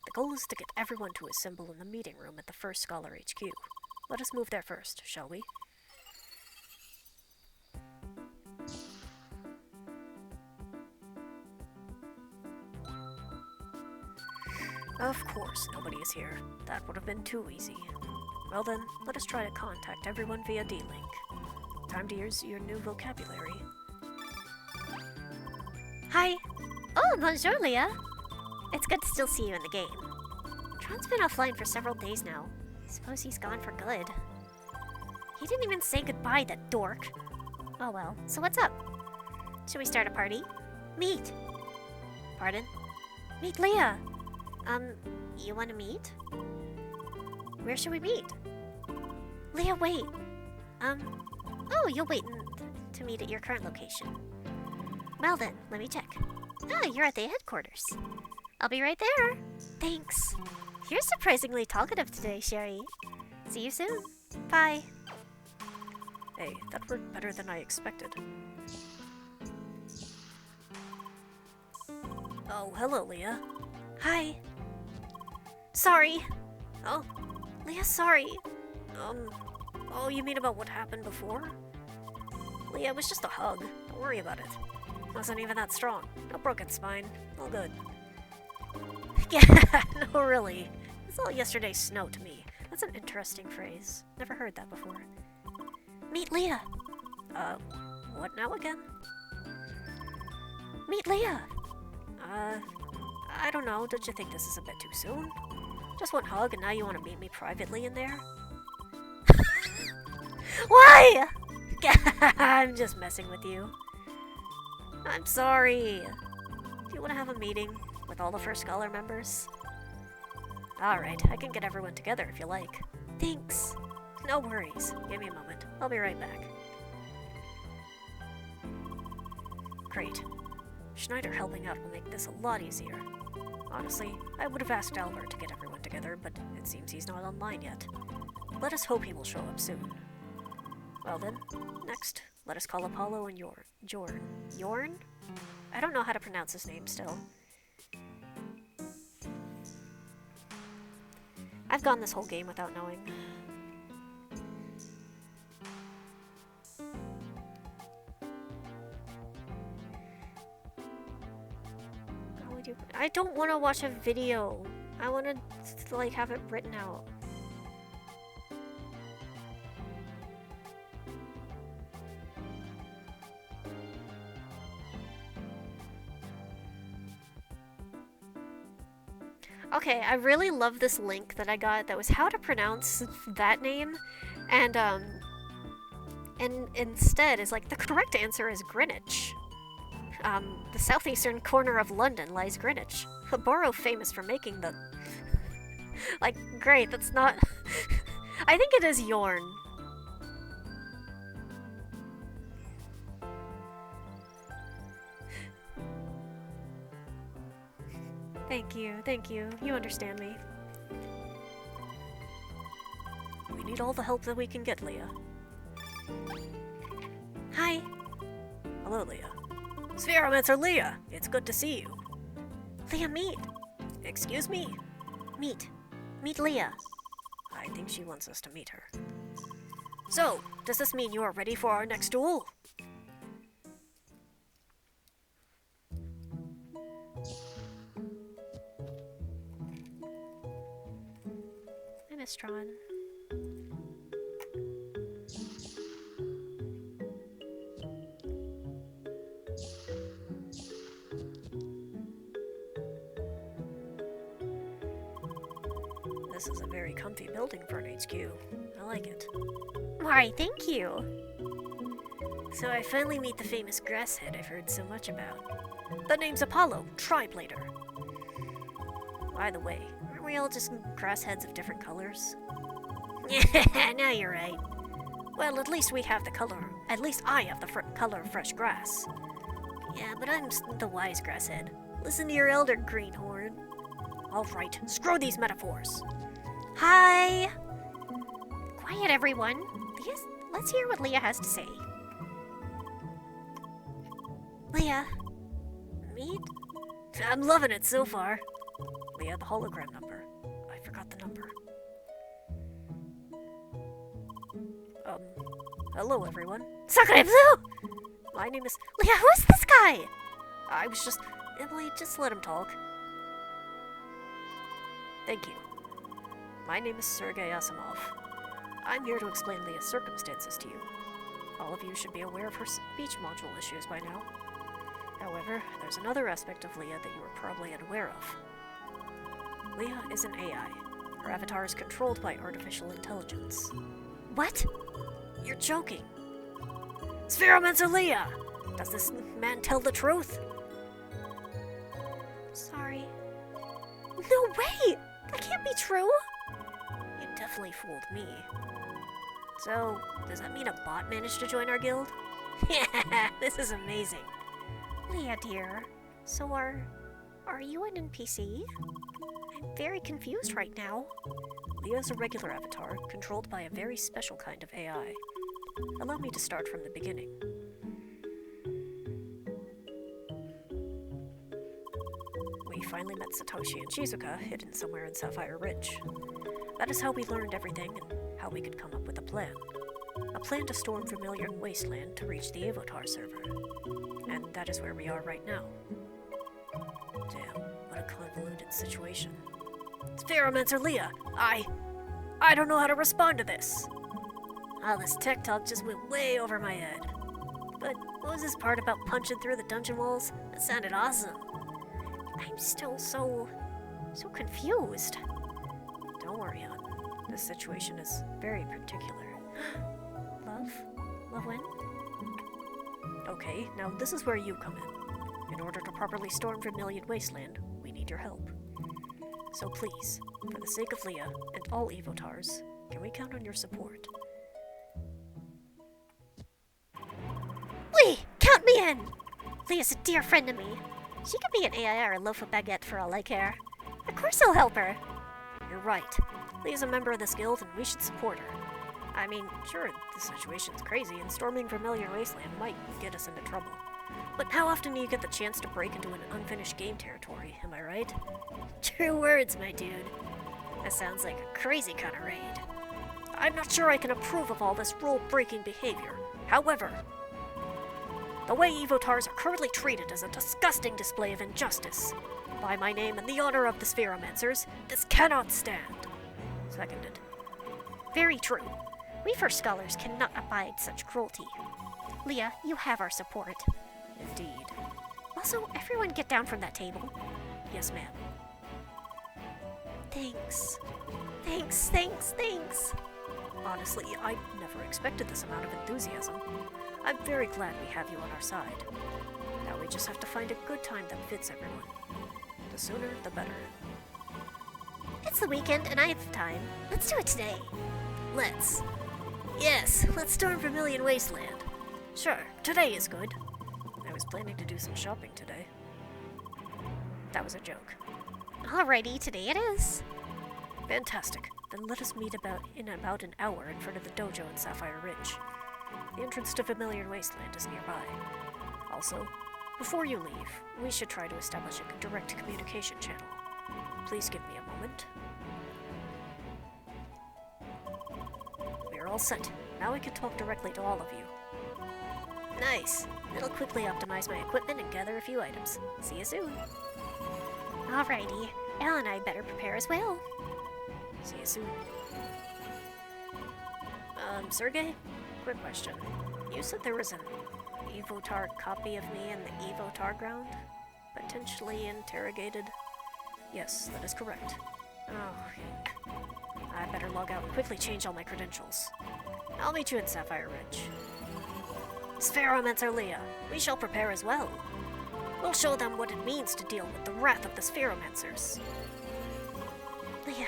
The goal is to get everyone to assemble in the meeting room at the first Scholar HQ. Let us move there first, shall we? Of course, nobody is here. That would have been too easy. Well then, let us try to contact everyone via D-Link. Time to use your new vocabulary. Hi! Oh, bonjour, Leah! It's good to still see you in the game. Tron's been offline for several days now. I suppose he's gone for good. He didn't even say goodbye, that dork. Oh well, so what's up? Should we start a party? Meet! Pardon? Meet Leah! You wanna meet? Where should we meet? Leah, wait! Oh, you'll wait to meet at your current location. Well then, let me check. Ah, you're at the headquarters. I'll be right there. Thanks. You're surprisingly talkative today, Sherry. See you soon. Bye. Hey, that worked better than I expected. Oh, hello, Leah. Hi. Sorry. Oh, Leah, sorry. Oh, you mean about what happened before? Leah, it was just a hug. Don't worry about it. Wasn't even that strong. No broken spine. All good. Yeah. No, really. It's all yesterday's snow to me. That's an interesting phrase. Never heard that before. Meet Leah. What now again? Meet Leah. I don't know. Don't you think this is a bit too soon? Just one hug and now you want to meet me privately in there? Why? I'm just messing with you. I'm sorry. Do you want to have a meeting with all the First Scholar members? Alright, I can get everyone together if you like. Thanks. No worries. Give me a moment. I'll be right back. Great. Schneider helping out will make this a lot easier. Honestly, I would have asked Albert to get everyone together, but it seems he's not online yet. Let us hope he will show up soon. Well then, next, let us call Apollo and Jorn. Yorn? I don't know how to pronounce his name still. I've gone this whole game without knowing. I don't want to watch a video. I want to, like, have it written out. Okay, I really love this link that I got that was how to pronounce that name, and instead is like the correct answer is Greenwich. The southeastern corner of London lies Greenwich, a borough famous for making the... like, great, that's not... I think it is Yorn. Thank you, you understand me. We need all the help that we can get, Leah. Hi. Hello, Leah. Spheromancer Leah, it's good to see you. Leah, meet. Excuse me? Meet Leah. I think she wants us to meet her. So, does this mean you are ready for our next duel? I miss Tron. This is a very comfy building for an HQ. I like it. Why, thank you. So I finally meet the famous grasshead I've heard so much about. The name's Apollo, Triblader. By the way, aren't we all just grassheads of different colors? Yeah, now you're right. Well, at least we have the color. At least I have the color of fresh grass. Yeah, but I'm the wise grasshead. Listen to your elder, Greenhorn. Alright, screw these metaphors. Hi! Quiet, everyone. Let's hear what Leah has to say. Leah. Meet? I'm loving it so far. Leah, the hologram number. I forgot the number. Hello everyone. Sakura Blue! My name is... Leah, who's this guy? I was just... Emily, just let him talk. Thank you. My name is Sergei Asimov. I'm here to explain Leah's circumstances to you. All of you should be aware of her speech module issues by now. However, there's another aspect of Leah that you are probably unaware of. Leah is an AI. Her avatar is controlled by artificial intelligence. What? You're joking. Spheromancer Leah! Does this man tell the truth? Sorry. No way! That can't be true! You definitely fooled me. So, does that mean a bot managed to join our guild? Yeah, this is amazing. Leah, dear, so are you an NPC? I'm very confused right now. Leah's a regular avatar, controlled by a very special kind of AI. Allow me to start from the beginning. We finally met Satoshi and Shizuka, hidden somewhere in Sapphire Ridge. That is how we learned everything and how we could come up with a plan. A plan to storm Vermilion Wasteland to reach the Avotar server. And that is where we are right now. Damn, what a convoluted situation. Spheromancer Leah, I don't know how to respond to this. All this tech talk just went way over my head. But what was this part about punching through the dungeon walls? That sounded awesome. I'm still so confused. Don't worry, hon. This situation is very particular. Love? Love when? Okay, now this is where you come in. In order to properly storm Vermilion Wasteland, we need your help. So please, for the sake of Leah and all Evotars, can we count on your support? Lee, count me in! Leah's a dear friend to me. She could be an AI or a loaf of baguette for all I care. Of course I'll help her. You're right. Leah's a member of this guild and we should support her. I mean, sure, the situation's crazy and storming Vermilion Wasteland might get us into trouble. But how often do you get the chance to break into an unfinished game territory, am I right? True words, my dude. That sounds like a crazy kind of raid. I'm not sure I can approve of all this rule-breaking behavior. However, the way Evotars are currently treated is a disgusting display of injustice. By my name and the honor of the Spheromancers, this cannot stand. Seconded. Very true. We First Scholars cannot abide such cruelty. Leah, you have our support. Indeed. Also, everyone get down from that table. Yes, ma'am. Thanks. Thanks. Honestly, I never expected this amount of enthusiasm. I'm very glad we have you on our side. Now we just have to find a good time that fits everyone. The sooner, the better. It's the weekend and I have time. Let's do it today. Let's. Yes, let's storm Vermilion Wasteland. Sure, today is good. I was planning to do some shopping today. That was a joke. Alrighty, today it is. Fantastic. Then let us meet in about an hour in front of the dojo in Sapphire Ridge. The entrance to Vermilion Wasteland is nearby. Also, before you leave, we should try to establish a direct communication channel. Please give me a moment. We're all set. Now we can talk directly to all of you. Nice. It'll quickly optimize my equipment and gather a few items. See you soon. Alrighty. Elle and I better prepare as well. See you soon. Sergey? Quick question. You said there was an Evotar copy of me in the Evotar ground? Potentially interrogated? Yes, that is correct. Oh, I better log out and quickly change all my credentials. I'll meet you in Sapphire Ridge. Spheromancer Leah, we shall prepare as well. We'll show them what it means to deal with the wrath of the Spheromancers. Leah,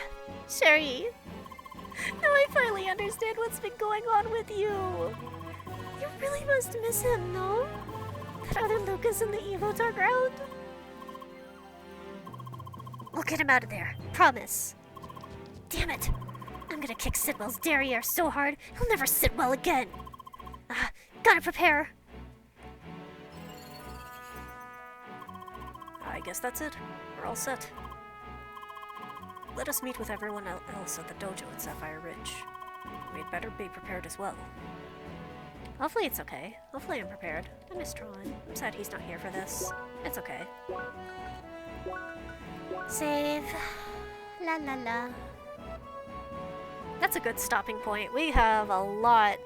Sherry, now I finally understand what's been going on with you. You really must miss him, no? That other Lucas in the Evotar ground? We'll get him out of there, promise. Damn it! I'm gonna kick Sidwell's derriere so hard, he'll never sit well again. Gotta prepare. I guess that's it. We're all set. Let us meet with everyone else at the dojo in Sapphire Ridge. We'd better be prepared as well. Hopefully it's okay. Hopefully I'm prepared. I miss Tron. I'm sad he's not here for this. It's okay. Save. La la la. That's a good stopping point. We have a lot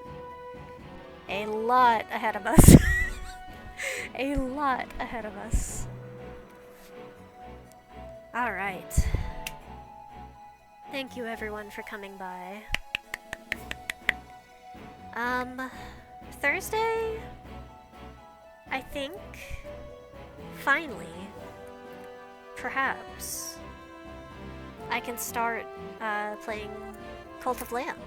ahead of us. A lot ahead of us. Alright. Thank you everyone for coming by. Thursday? I think, finally, perhaps, I can start playing Cult of Lamb.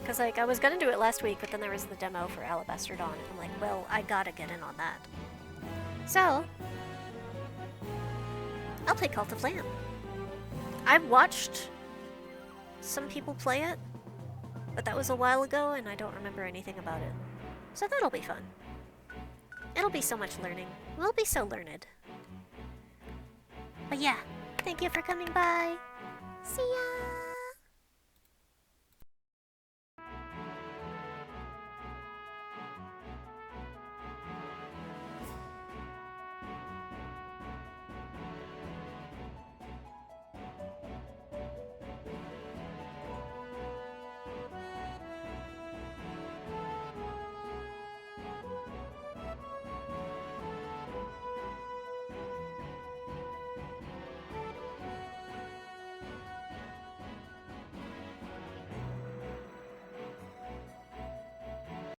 Because, like, I was gonna do it last week, but then there was the demo for Alabaster Dawn, and I'm like, well, I gotta get in on that. So, I'll play Cult of Lamb. I've watched some people play it, but that was a while ago, and I don't remember anything about it. So that'll be fun. It'll be so much learning. We'll be so learned. But yeah, thank you for coming by. See ya!